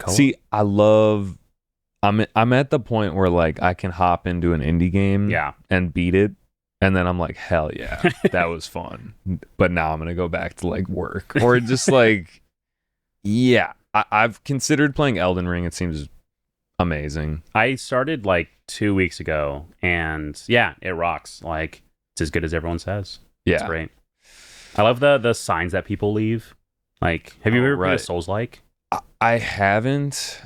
See, I'm at the point where like I can hop into an indie game and beat it, and then I'm like, hell yeah, that was fun. But now I'm gonna go back to like work or just like, yeah. I've considered playing Elden Ring. It seems amazing. I started like 2 weeks ago, and yeah, it rocks. Like it's as good as everyone says. Yeah, it's great. I love the signs that people leave. Like, have you ever played a Souls-like? I haven't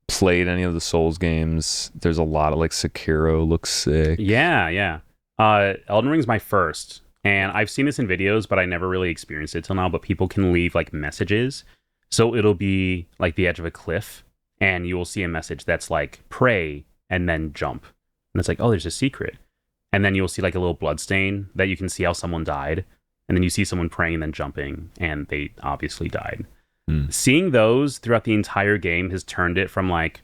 played any of the Souls games. There's a lot of like Sekiro looks sick. Yeah. Elden Ring's my first, and I've seen this in videos, but I never really experienced it till now. But people can leave like messages, so it'll be like the edge of a cliff, and you will see a message that's like pray and then jump, and it's like, oh, there's a secret, and then you'll see like a little blood stain that you can see how someone died, and then you see someone praying and then jumping, and they obviously died. Seeing those throughout the entire game has turned it from like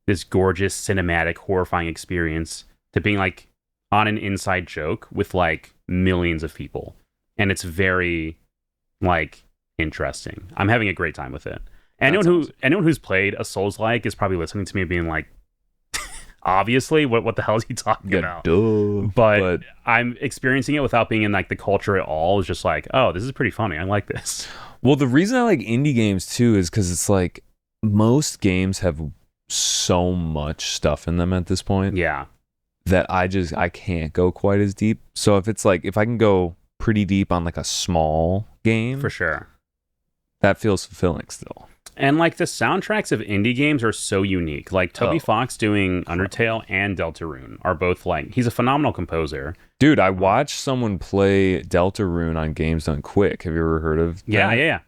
this gorgeous cinematic horrifying experience to being like on an inside joke with like millions of people, and it's very like interesting. I'm having a great time with it. And anyone who's played a Souls-like is probably listening to me being like, obviously, what the hell is he talking about? But I'm experiencing it without being in like the culture at all. It's just like, oh, this is pretty funny. I like this. Well, the reason I like indie games too is because it's like most games have so much stuff in them at this point. Yeah. That I can't go quite as deep. So if it's like if I can go pretty deep on like a small game, for sure, that feels fulfilling still. And like the soundtracks of indie games are so unique. Like Toby Fox doing Undertale and Deltarune are both like, he's a phenomenal composer. Dude, I watched someone play Deltarune on Games Done Quick. Have you ever heard of that? Yeah.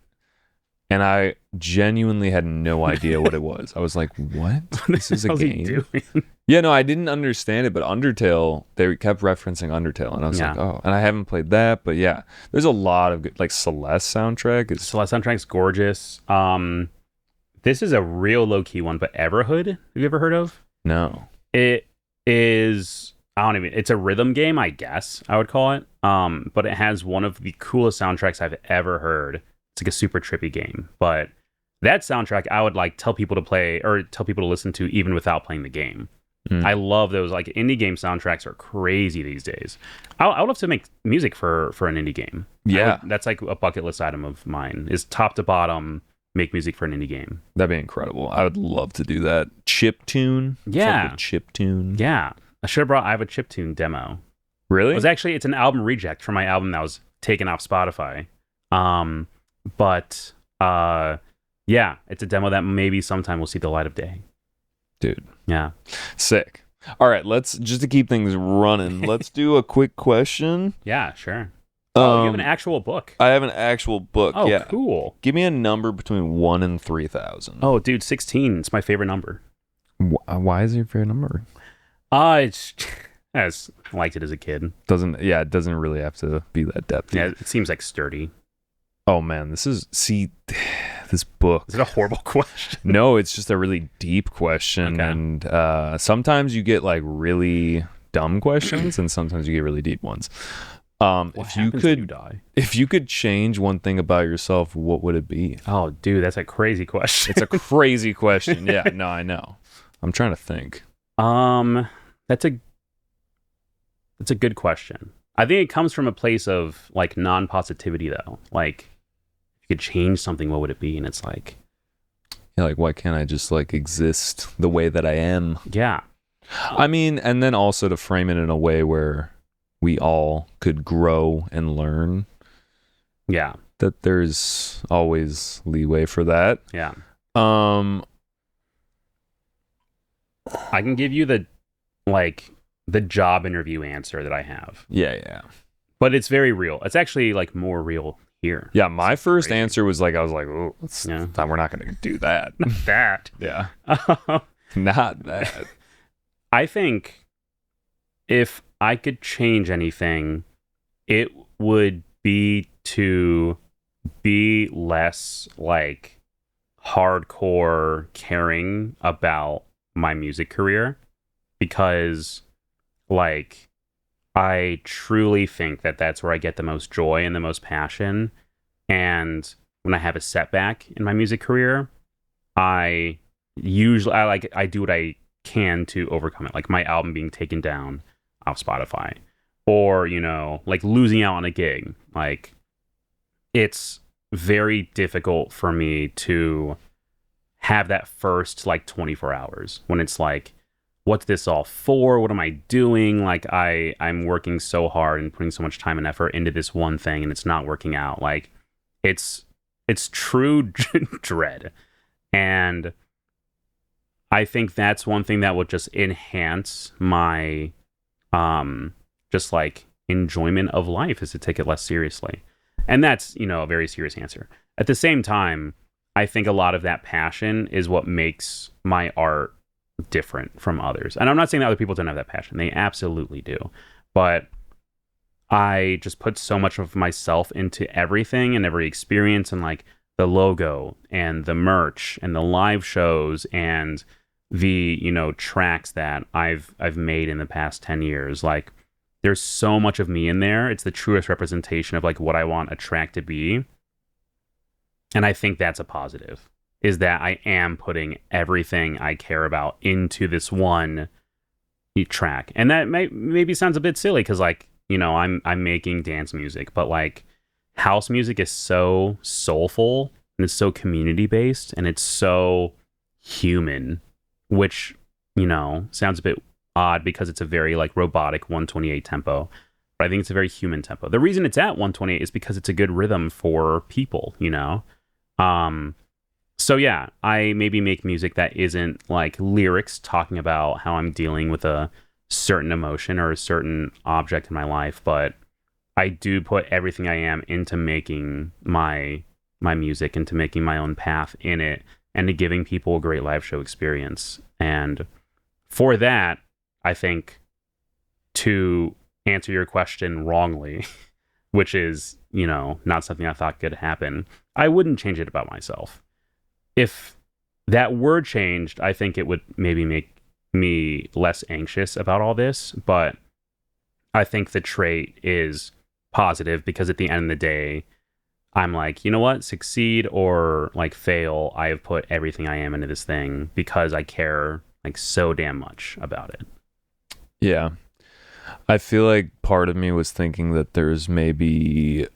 And I genuinely had no idea what it was. I was like, what? This is a game? Yeah, no, I didn't understand it, but Undertale, they kept referencing Undertale, and I was like, oh, and I haven't played that, but yeah, there's a lot of good, like Celeste soundtrack's gorgeous. This is a real low-key one, but Everhood, have you ever heard of? No. It is, it's a rhythm game, I guess I would call it, but it has one of the coolest soundtracks I've ever heard. It's like a super trippy game, but that soundtrack I would like tell people to play or tell people to listen to even without playing the game. I love those. Like indie game soundtracks are crazy these days. I would love to make music for an indie game. Yeah, that's like a bucket list item of mine. Is top to bottom make music for an indie game. That'd be incredible. I would love to do that. Chiptune. Yeah, chiptune. Yeah, I have a chiptune demo. Really? It's an album reject from my album that was taken off Spotify. But yeah, it's a demo that maybe sometime will see the light of day. Dude. Yeah. Sick. All right, let's just to keep things running, let's do a quick question. Yeah, sure. Oh, you have an actual book. I have an actual book. Oh, yeah. cool. Give me a number between 1 and 3,000. Oh, dude, 16. It's my favorite number. Why is it your favorite number? It's I just liked it as a kid. It doesn't really have to be that depth. Yeah, it seems like sturdy. Oh man, this book. Is it a horrible question? No, it's just a really deep question. Okay. And sometimes you get like really dumb questions and sometimes you get really deep ones. If you could change one thing about yourself, what would it be? Oh, dude, that's a crazy question. It's a crazy question. Yeah, no, I know. I'm trying to think. That's a good question. I think it comes from a place of like non-positivity though. Like if you could change something, what would it be? And it's like, Yeah, like why can't I just like exist the way that I am? yeah. I mean, and then also to frame it in a way where we all could grow and learn. Yeah. That there's always leeway for that. Yeah. I can give you the job interview answer that I have. Yeah. But it's very real. It's actually like more real here. Yeah, my first crazy. answer was like, I was like, oh, Yeah. we're not going to do that. That. Yeah. Not that. I think if I could change anything, it would be to be less like hardcore caring about my music career, because like I truly think that that's where I get the most joy and the most passion. And when I have a setback in my music career, I do what I can to overcome it. Like my album being taken down off Spotify, or, you know, like losing out on a gig. Like it's very difficult for me to have that first like 24 hours when it's like, what's this all for? What am I doing? Like I'm working so hard and putting so much time and effort into this one thing and it's not working out. Like it's true dread. And I think that's one thing that would just enhance my just like enjoyment of life, is to take it less seriously. And that's, you know, a very serious answer. At the same time, I think a lot of that passion is what makes my art different from others. And I'm not saying that other people don't have that passion. They absolutely do. But I just put so much of myself into everything and every experience, and like the logo and the merch and the live shows and the, you know, tracks that I've made in the past 10 years. Like there's so much of me in there. It's the truest representation of like what I want a track to be. And I think that's a positive, is that I am putting everything I care about into this one track. And that maybe sounds a bit silly because, like, you know, I'm making dance music, but like house music is so soulful and it's so community based and it's so human, which, you know, sounds a bit odd because it's a very like robotic 128 tempo. But I think it's a very human tempo. The reason it's at 128 is because it's a good rhythm for people, you know? So yeah, I maybe make music that isn't like lyrics talking about how I'm dealing with a certain emotion or a certain object in my life, but I do put everything I am into making my music, into making my own path in it, and to giving people a great live show experience. And for that, I think, to answer your question wrongly, which is, you know, not something I thought could happen, I wouldn't change it about myself. If that word changed, I think it would maybe make me less anxious about all this. But I think the trait is positive because at the end of the day, I'm like, you know what? Succeed or like fail, I have put everything I am into this thing because I care like so damn much about it. Yeah. I feel like part of me was thinking that there's maybe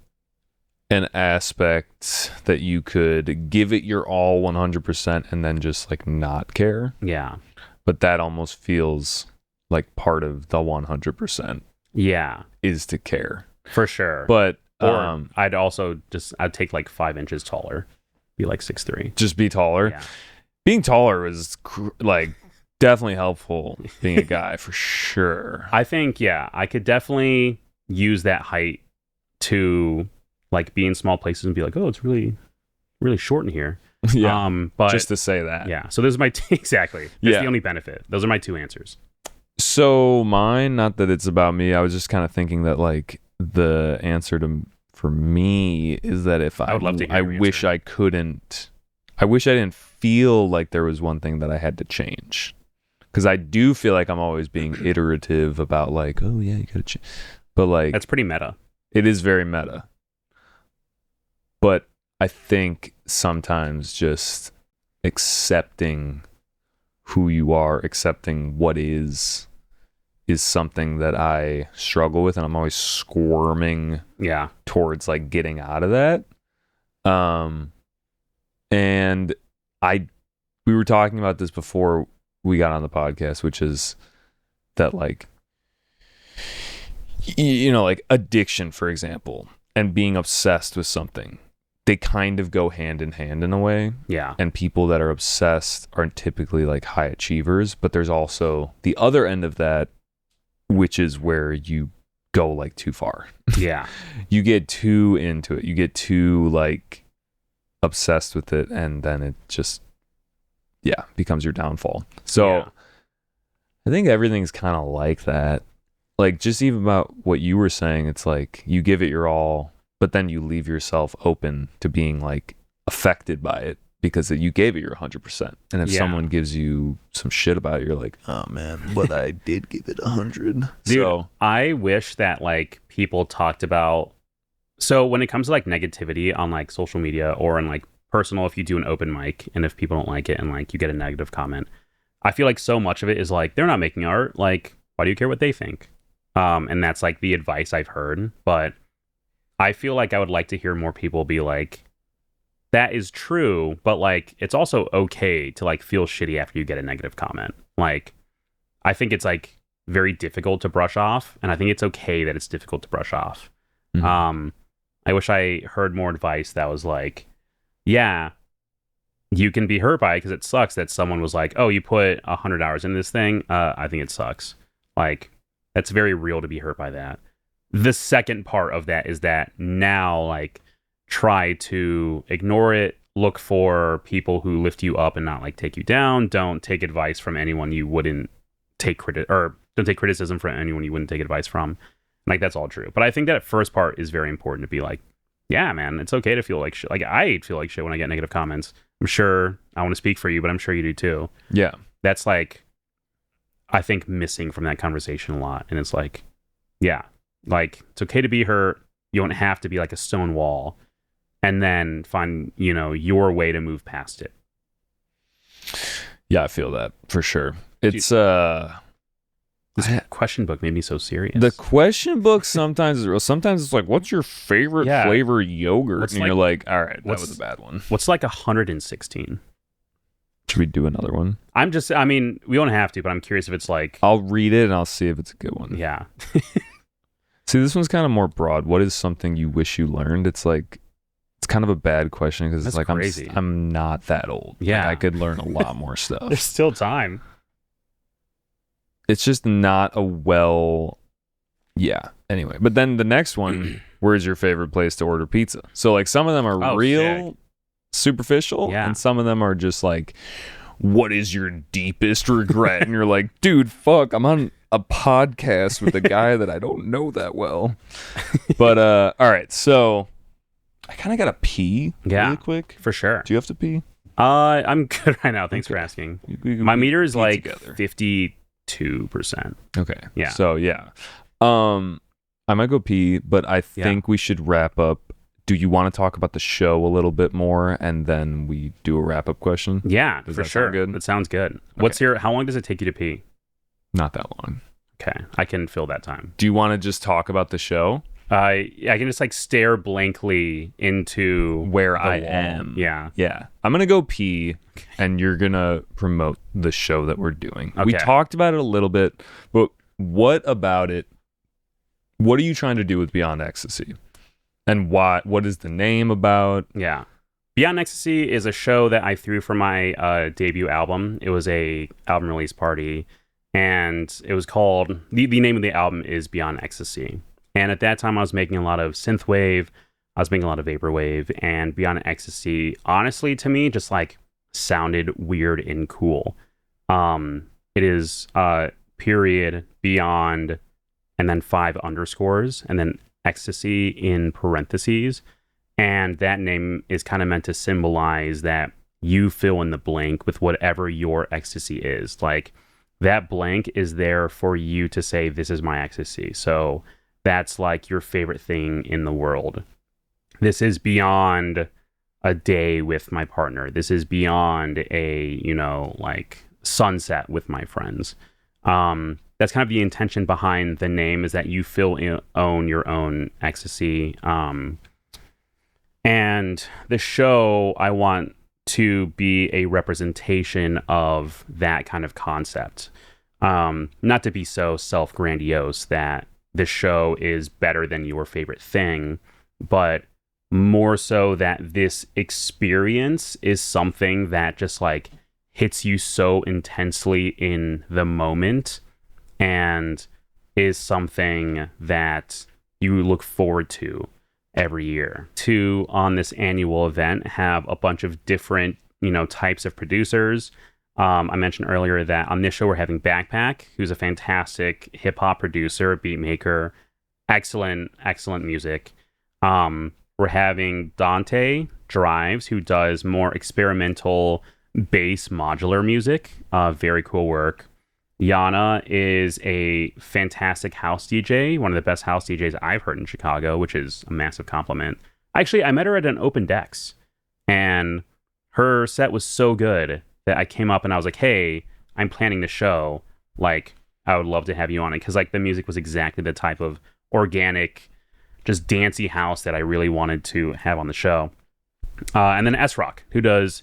an aspect that you could give it your all 100% and then just like not care. Yeah. But that almost feels like part of the 100%. Yeah. Is to care. For sure. But I'd take like 5 inches taller, be like 6'3". Just be taller. Yeah. Being taller was like definitely helpful being a guy for sure. I think, yeah, I could definitely use that height to like be in small places and be like, oh, it's really, really short in here. Yeah. But Just to say that. yeah. So those are my exactly. That's the only benefit. Those are my two answers. So mine, not that it's about me. I was just kind of thinking that like the answer for me is that if I would love to hear I your wish answer. I wish I didn't feel like there was one thing that I had to change. Because I do feel like I'm always being iterative about like, oh yeah, you gotta change. But like, That's pretty meta. it is very meta. But I think sometimes just accepting who you are, accepting what is something that I struggle with, and I'm always squirming towards like getting out of that. And we were talking about this before we got on the podcast, which is that like, you know, like addiction, for example, and being obsessed with something, they kind of go hand in hand in a way. Yeah. And people that are obsessed are typically like high achievers, but there's also the other end of that, which is where you go like too far. Yeah. You get too into it. You get too like obsessed with it, and then it just becomes your downfall. So I think everything's kind of like that. Like just even about what you were saying, it's like you give it your all, but then you leave yourself open to being like affected by it because you gave it your 100%. And if someone gives you some shit about it, you're like, oh man, but I did give it 100. Dude, so I wish that like people talked about, so when it comes to like negativity on like social media or in like personal, if you do an open mic and if people don't like it and like you get a negative comment, I feel like so much of it is like, they're not making art. Like, why do you care what they think? And that's like the advice I've heard. But I feel like I would like to hear more people be like, that is true, but like, it's also okay to like feel shitty after you get a negative comment. Like, I think it's like very difficult to brush off. And I think it's okay that it's difficult to brush off. Mhm. I wish I heard more advice that was like, yeah, you can be hurt by it because it sucks that someone was like, oh, you put 100 hours in this thing. I think it sucks. Like, that's very real to be hurt by that. The second part of that is that now, like, try to ignore it. Look for people who lift you up and not like take you down. Don't take advice from anyone you wouldn't take don't take criticism from anyone you wouldn't take advice from. Like, that's all true. But I think that first part is very important to be like, yeah, man, it's okay to feel like shit. Like, I feel like shit when I get negative comments. I'm sure I want to speak for you, but I'm sure you do too. Yeah. That's like, I think missing from that conversation a lot. And it's like, yeah, like it's okay to be hurt. You don't have to be like a stone wall, and then find, you know, your way to move past it. Yeah, I feel that for sure. It's this question book made me so serious. The question book sometimes is real. Sometimes it's like, what's your favorite flavor yogurt? And you're like, all right, that was a bad one. What's like 116? Should we do another one? I mean, we don't have to, but I'm curious if it's like... I'll read it and I'll see if it's a good one. Yeah. See, this one's kind of more broad. What is something you wish you learned? It's like, it's kind of a bad question because it's like, crazy. I'm not that old. Yeah. Like, I could learn a lot more stuff. There's still time. It's just not a anyway. But then the next one, where's your favorite place to order pizza? So like some of them are real superficial, and some of them are just like, what is your deepest regret? And you're like, dude, fuck, I'm on a podcast with a guy that I don't know that well. But all right, so I kind of gotta pee really quick. For sure. Do you have to pee? I'm good right now. Thanks for asking. My meter is like 52%. Okay. Yeah. So yeah. I might go pee, but I think we should wrap up. Do you want to talk about the show a little bit more, and then we do a wrap up question? Yeah, for sure. Good? That sounds good. Okay. How long does it take you to pee? Not that long. Okay, I can fill that time. Do you want to just talk about the show? I can just like stare blankly into where I am. Yeah. Yeah. I'm going to go pee, and you're going to promote the show that we're doing. Okay. We talked about it a little bit, but what about it? What are you trying to do with Beyond Ecstasy? And what is the name about? Yeah. Beyond Ecstasy is a show that I threw for my debut album. It was a album release party, and it was called, the name of the album is Beyond Ecstasy. And at that time, I was making a lot of synthwave, I was making a lot of vaporwave, and Beyond Ecstasy, honestly, to me, just like sounded weird and cool. It is period beyond, and then 5 underscores, and then ecstasy in parentheses. And that name is kind of meant to symbolize that you fill in the blank with whatever your ecstasy is. Like that blank is there for you to say, this is my ecstasy. So that's like your favorite thing in the world. This is beyond a day with my partner. This is beyond a, like sunset with my friends. That's kind of the intention own the name, is that you own your own ecstasy. And the show, I want to be a representation of that kind of concept. Not to be so self-grandiose that the show is better than your favorite thing, but more so that this experience is something that just like hits you so intensely in the moment and is something that you look forward to every year. To, on this annual event, have a bunch of different, types of producers. I mentioned earlier that on this show we're having Backpack, who's a fantastic hip hop producer, beat maker, excellent music. We're having Dante Drives, who does more experimental bass modular music. Very cool work. Yana is a fantastic house DJ, one of the best house DJs I've heard in Chicago, which is a massive compliment. Actually, I met her at an Open Decks, and her set was so good that I came up and I was like, hey, I'm planning the show. Like, I would love to have you on it, because like the music was exactly the type of organic, just dancey house that I really wanted to have on the show. And then S-Rock, who does,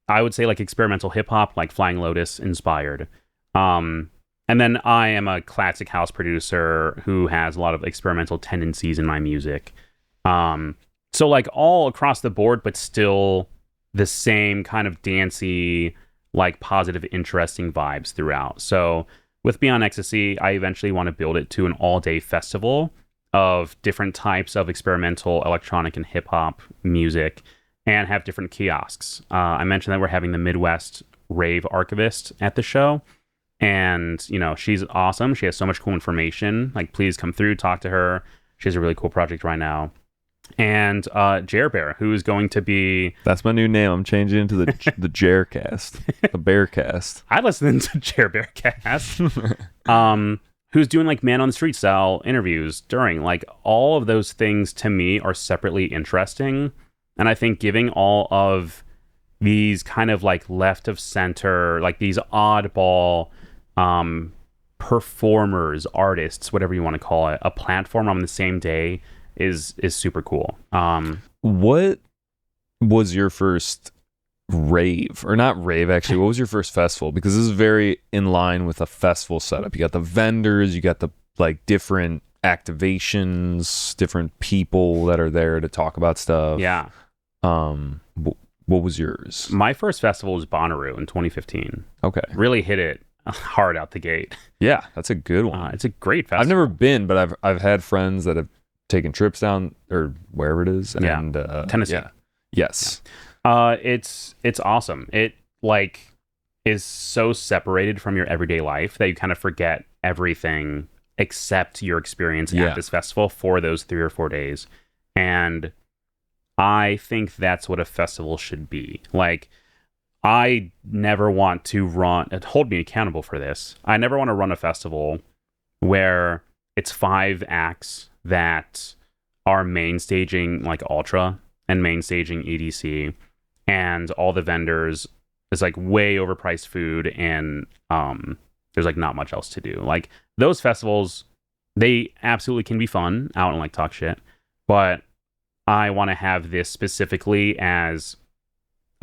I would say, like experimental hip hop, like Flying Lotus inspired. And then I am a classic house producer who has a lot of experimental tendencies in my music. So like all across the board, but still the same kind of dancey, like positive, interesting vibes throughout. So with Beyond Ecstasy, I eventually want to build it to an all-day festival of different types of experimental electronic and hip hop music, and have different kiosks. I mentioned that we're having the Midwest Rave Archivist at the show. And, she's awesome. She has so much cool information. Like, please come through, talk to her. She has a really cool project right now. And Jer Bear, who is going to be... That's my new name. I'm changing it into the Jercast. The Bearcast. I listen to Jer Bearcast. Who's doing, like, man on the street style interviews during. Like, all of those things, to me, are separately interesting. And I think giving all of these kind of, like, left of center, like, these oddball... performers, artists, whatever you want to call it, a platform on the same day is super cool. What was your first rave, or not rave actually, what was your first festival? Because this is very in line with a festival setup. You got the vendors, you got the like different activations, different people that are there to talk about stuff. Yeah. What was yours? My first festival was Bonnaroo in 2015. Okay. Really hit it hard out the gate. Yeah, that's a good one. It's a great festival. I've never been, but I've had friends that have taken trips down or wherever it is. And Tennessee. Yeah. Yes. Yeah. It's awesome. It like is so separated from your everyday life that you kind of forget everything except your experience at this festival for those 3 or 4 days. And I think that's what a festival should be. Like, I never want to hold me accountable for this. I never want to run a festival where it's 5 acts that are main staging like Ultra and main staging EDC, and all the vendors is like way overpriced food, and there's like not much else to do. Like, those festivals, they absolutely can be fun out and like talk shit, but I want to have this specifically as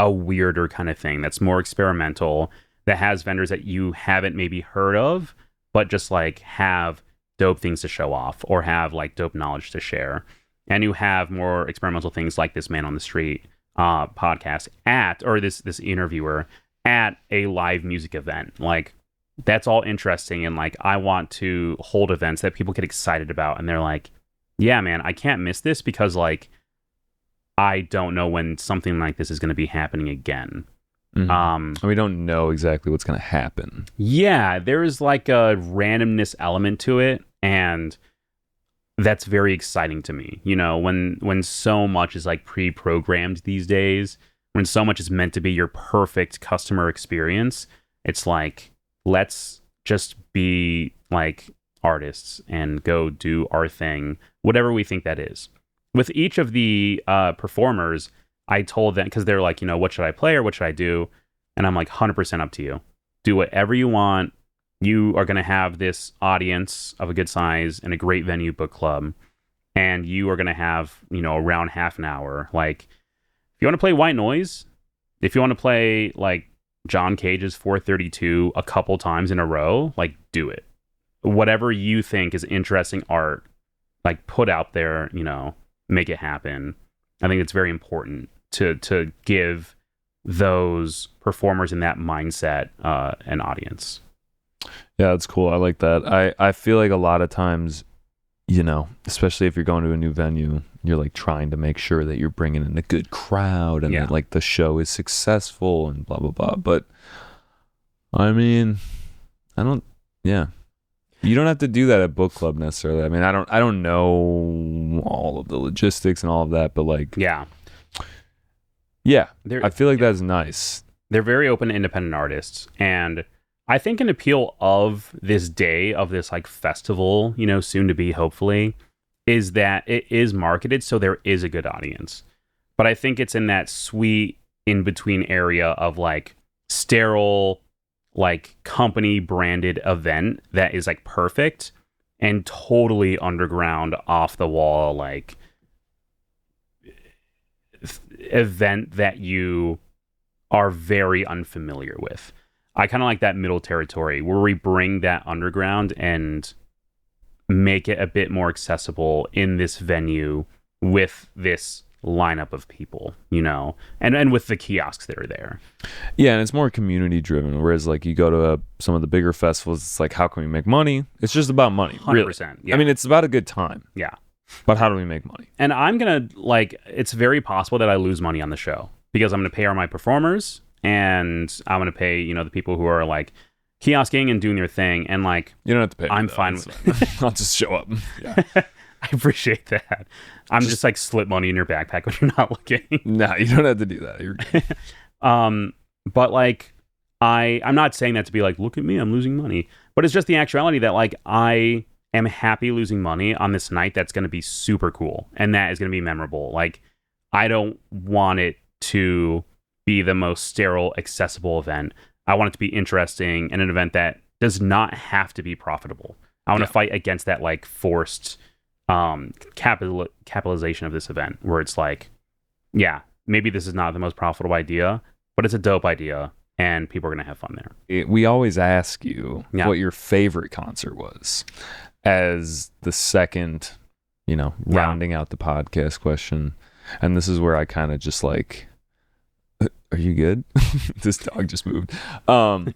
a weirder kind of thing that's more experimental, that has vendors that you haven't maybe heard of, but just like have dope things to show off or have like dope knowledge to share. And you have more experimental things like this Man on the Street podcast or this interviewer at a live music event. Like, that's all interesting. And like, I want to hold events that people get excited about, and they're like, yeah, man, I can't miss this because like I don't know when something like this is going to be happening again. Mm-hmm. And we don't know exactly what's going to happen. Yeah, there is like a randomness element to it, and that's very exciting to me. You know, when so much is like pre-programmed these days, when so much is meant to be your perfect customer experience, it's like, let's just be like artists and go do our thing, whatever we think that is. With each of the performers, I told them, because they're like, you know, what should I play or what should I do? And I'm like, 100% up to you. Do whatever you want. You are going to have this audience of a good size and a great venue book club. And you are going to have, you know, around half an hour. Like, if you want to play White Noise, if you want to play like John Cage's 432 a couple times in a row, like do it. Whatever you think is interesting art, like put out there, you know, make it happen. I think it's very important to give those performers in that mindset an audience. Yeah, that's cool. I like that. I feel like a lot of times, you know, especially if you're going to a new venue, you're like trying to make sure that you're bringing in a good crowd and that like the show is successful and blah, blah, blah. But I mean, you don't have to do that at book club necessarily. I mean, I don't know all of the logistics and all of that, but like, yeah, I feel like that's nice. They're very open to independent artists, and I think an appeal of this day, of this like festival, you know, soon to be, hopefully, is that it is marketed so there is a good audience. But I think it's in that sweet in between area of like sterile, like company branded event that is like perfect and totally underground, off the wall, like event that you are very unfamiliar with. I kind of like that middle territory where we bring that underground and make it a bit more accessible in this venue with this lineup of people, you know, and with the kiosks that are there. Yeah, and it's more community driven, whereas like you go to some of the bigger festivals, it's like, how can we make money? It's just about money. 100%. Really. Yeah. I mean, it's about a good time. Yeah. But how do we make money? And I'm going to, like, it's very possible that I lose money on the show because I'm going to pay all my performers and I'm going to pay, you know, the people who are like kiosking and doing their thing. And like, you don't have to pay. I'm fine with I'll just show up. Yeah. I appreciate that. I'm just like slip money in your backpack when you're not looking. No, you don't have to do that. You're good. But like, I'm not saying that to be like, look at me, I'm losing money. But it's just the actuality that like, I am happy losing money on this night that's going to be super cool. And that is going to be memorable. Like, I don't want it to be the most sterile, accessible event. I want it to be interesting and an event that does not have to be profitable. I want to fight against that like forced capitalization of this event where it's like, yeah, maybe this is not the most profitable idea, but it's a dope idea and people are going to have fun there. We always ask you what your favorite concert was as the second, you know, rounding out the podcast question. And this is where I kind of just like, are you good? This dog just moved. And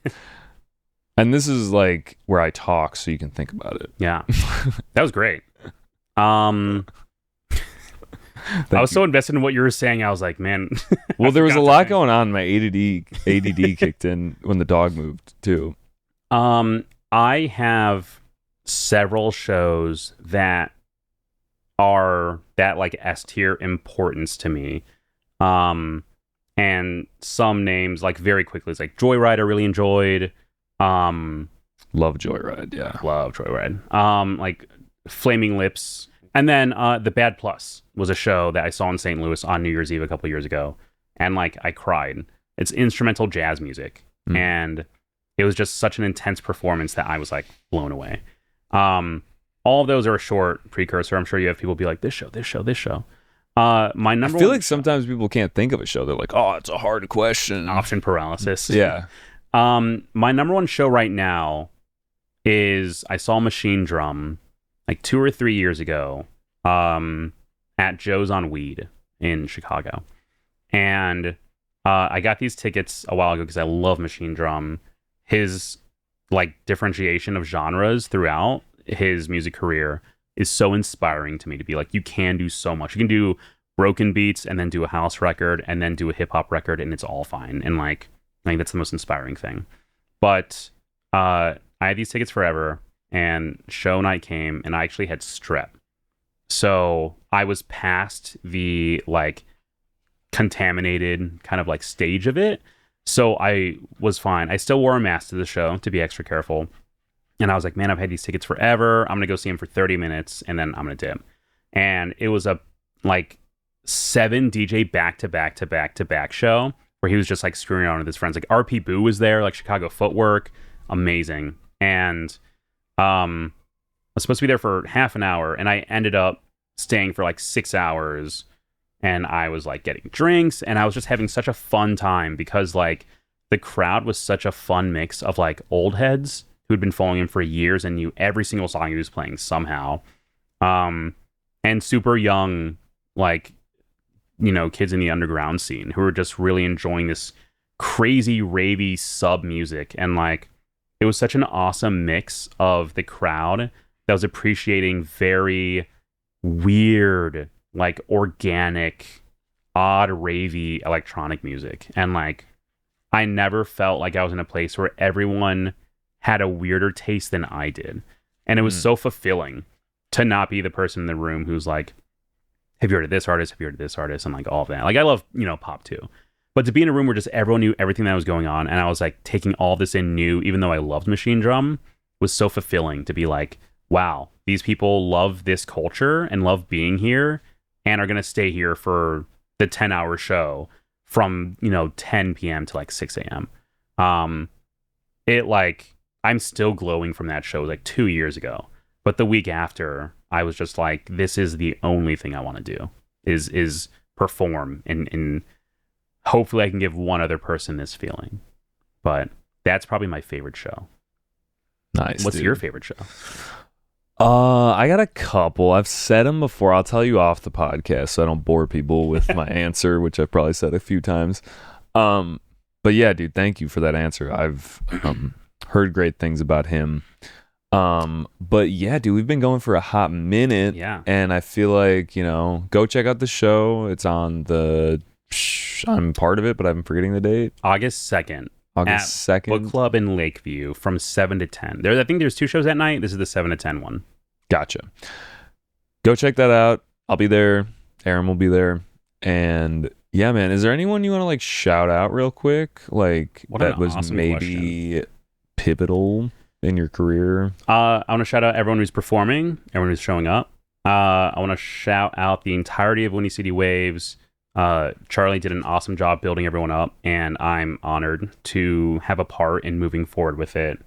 this is like where I talk so you can think about it. Yeah. That was great. I was so invested in what you were saying. I was like, man. Well, there was a lot going on. My ADD kicked in when the dog moved too. I have several shows that are that like S tier importance to me. And some names like very quickly, it's like Joyride I really enjoyed. Love Joyride. Yeah. Love Joyride. Like Flaming Lips. And then The Bad Plus was a show that I saw in St. Louis on New Year's Eve a couple years ago. And like I cried. It's instrumental jazz music. And it was just such an intense performance that I was like blown away. All of those are a short precursor. I'm sure you have people be like, this show. My number I feel like sometimes people can't think of a show. They're like, oh, it's a hard question. Option paralysis. Yeah. My number one show right now is I saw Machine Drum like 2 or 3 years ago at Joe's on Weed in Chicago. And I got these tickets a while ago because I love Machine Drum. His like differentiation of genres throughout his music career is so inspiring to me, to be like, you can do so much. You can do broken beats and then do a house record and then do a hip hop record, and it's all fine. And like, I think that's the most inspiring thing. But I had these tickets forever, and show night came, and I actually had strep. So I was past the like contaminated kind of like stage of it. So I was fine. I still wore a mask to the show to be extra careful. And I was like, man, I've had these tickets forever. I'm going to go see him for 30 minutes and then I'm going to dip. And it was a like 7 DJ back to back show where he was just like screwing around with his friends. Like RP Boo was there, like Chicago Footwork. Amazing. And I was supposed to be there for half an hour, and I ended up staying for like 6 hours. And I was like getting drinks, and I was just having such a fun time because like the crowd was such a fun mix of like old heads who'd been following him for years and knew every single song he was playing somehow. And super young, like, you know, kids in the underground scene who were just really enjoying this crazy ravey sub music. And like, it was such an awesome mix of the crowd that was appreciating very weird, like organic, odd, ravey electronic music. And like, I never felt like I was in a place where everyone had a weirder taste than I did. And it was so fulfilling to not be the person in the room who's like, have you heard of this artist? Have you heard of this artist? And like all of that. Like I love, you know, pop too. But to be in a room where just everyone knew everything that was going on, and I was like taking all this in new, even though I loved Machine Drum, was so fulfilling to be like, wow, these people love this culture and love being here and are going to stay here for the 10-hour show from, you know, 10 p.m. to like 6 a.m. It like, I'm still glowing from that show. It was like 2 years ago. But the week after, I was just like, this is the only thing I want to do is perform and hopefully I can give one other person this feeling. But that's probably my favorite show. Nice. What's dude. your favorite show? I got a couple. I've said them before. I'll tell you off the podcast so I don't bore people with my answer, which I've probably said a few times. But yeah, dude, thank you for that answer. I've heard great things about him. But yeah, dude, we've been going for a hot minute. Yeah. And I feel like, you know, go check out the show. It's on I'm part of it, but I'm forgetting the date. August 2nd. August 2nd. Book Club in Lakeview from 7 to 10. I think there's 2 shows that night. This is the 7 to 10 one. Gotcha. Go check that out. I'll be there. Arum will be there. And yeah, man, is there anyone you want to like shout out real quick? Like that was awesome maybe pivotal in your career? I want to shout out everyone who's performing, everyone who's showing up. I want to shout out the entirety of Windy City Waves. Charlie did an awesome job building everyone up, and I'm honored to have a part in moving forward with it.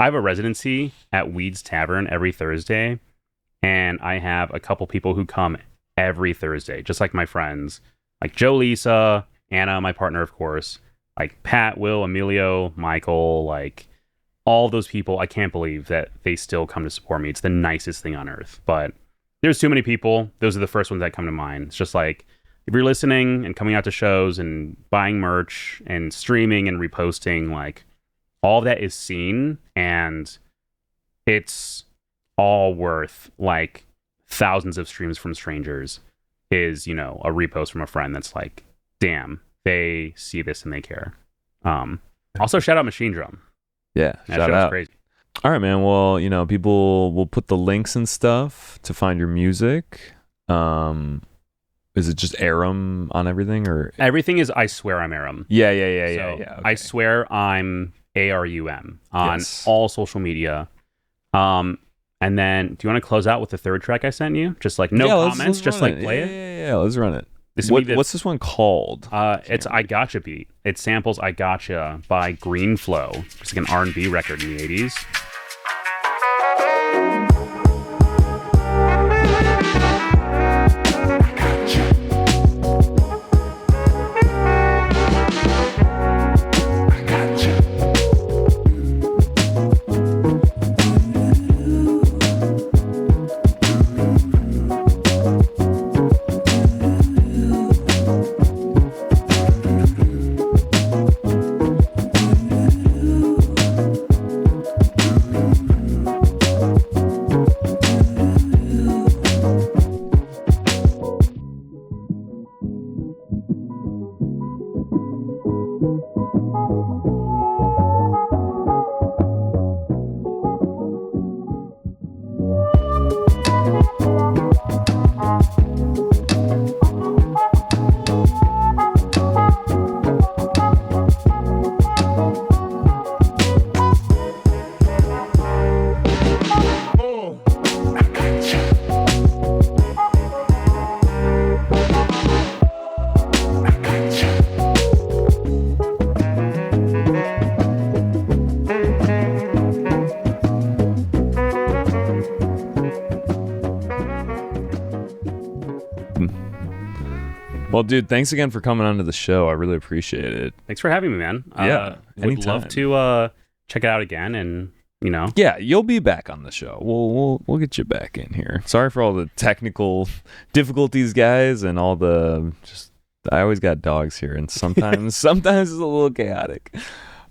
I have a residency at Weed's Tavern every Thursday, and I have a couple people who come every Thursday, just like my friends, like Joe, Lisa, Anna, my partner, of course, like Pat, Will, Emilio, Michael, like all those people. I can't believe that they still come to support me. It's the nicest thing on earth, but there's too many people. Those are the first ones that come to mind. It's just like, if you're listening and coming out to shows and buying merch and streaming and reposting, like all of that is seen, and it's all worth like thousands of streams from strangers is, you know, a repost from a friend that's like, damn, they see this and they care. Also shout out Machine Drum. Yeah, That shout show's out. crazy. All right, man. Well, you know, people will put the links and stuff to find your music. Is it just Arum on everything, or Everything is I Swear I'm Arum. Yeah. So Okay. I swear I'm ARUM on Yes. all social media. And then, do you want to close out with the third track I sent you? Just like no comments, let's just run like play it. Yeah, let's run it. This would be What's this one called? It's I Gotcha Beat. It samples I Gotcha by Green Flow. It's like an R&B record in the 80s. Well, dude, thanks again for coming onto the show. I really appreciate it. Thanks for having me, man. Yeah, would anytime. love to check it out again, and Yeah, you'll be back on the show. We'll get you back in here. Sorry for all the technical difficulties, guys, and all the just. I always got dogs here, and sometimes it's a little chaotic.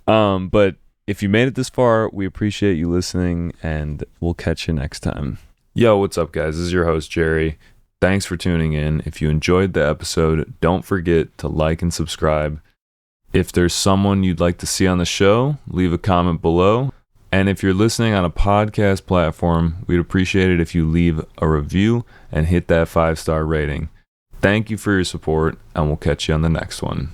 But if you made it this far, we appreciate you listening, and we'll catch you next time. Yo, what's up, guys? This is your host, Jerry. Thanks for tuning in. If you enjoyed the episode, don't forget to like and subscribe. If there's someone you'd like to see on the show, leave a comment below. And if you're listening on a podcast platform, we'd appreciate it if you leave a review and hit that 5-star rating. Thank you for your support, and we'll catch you on the next one.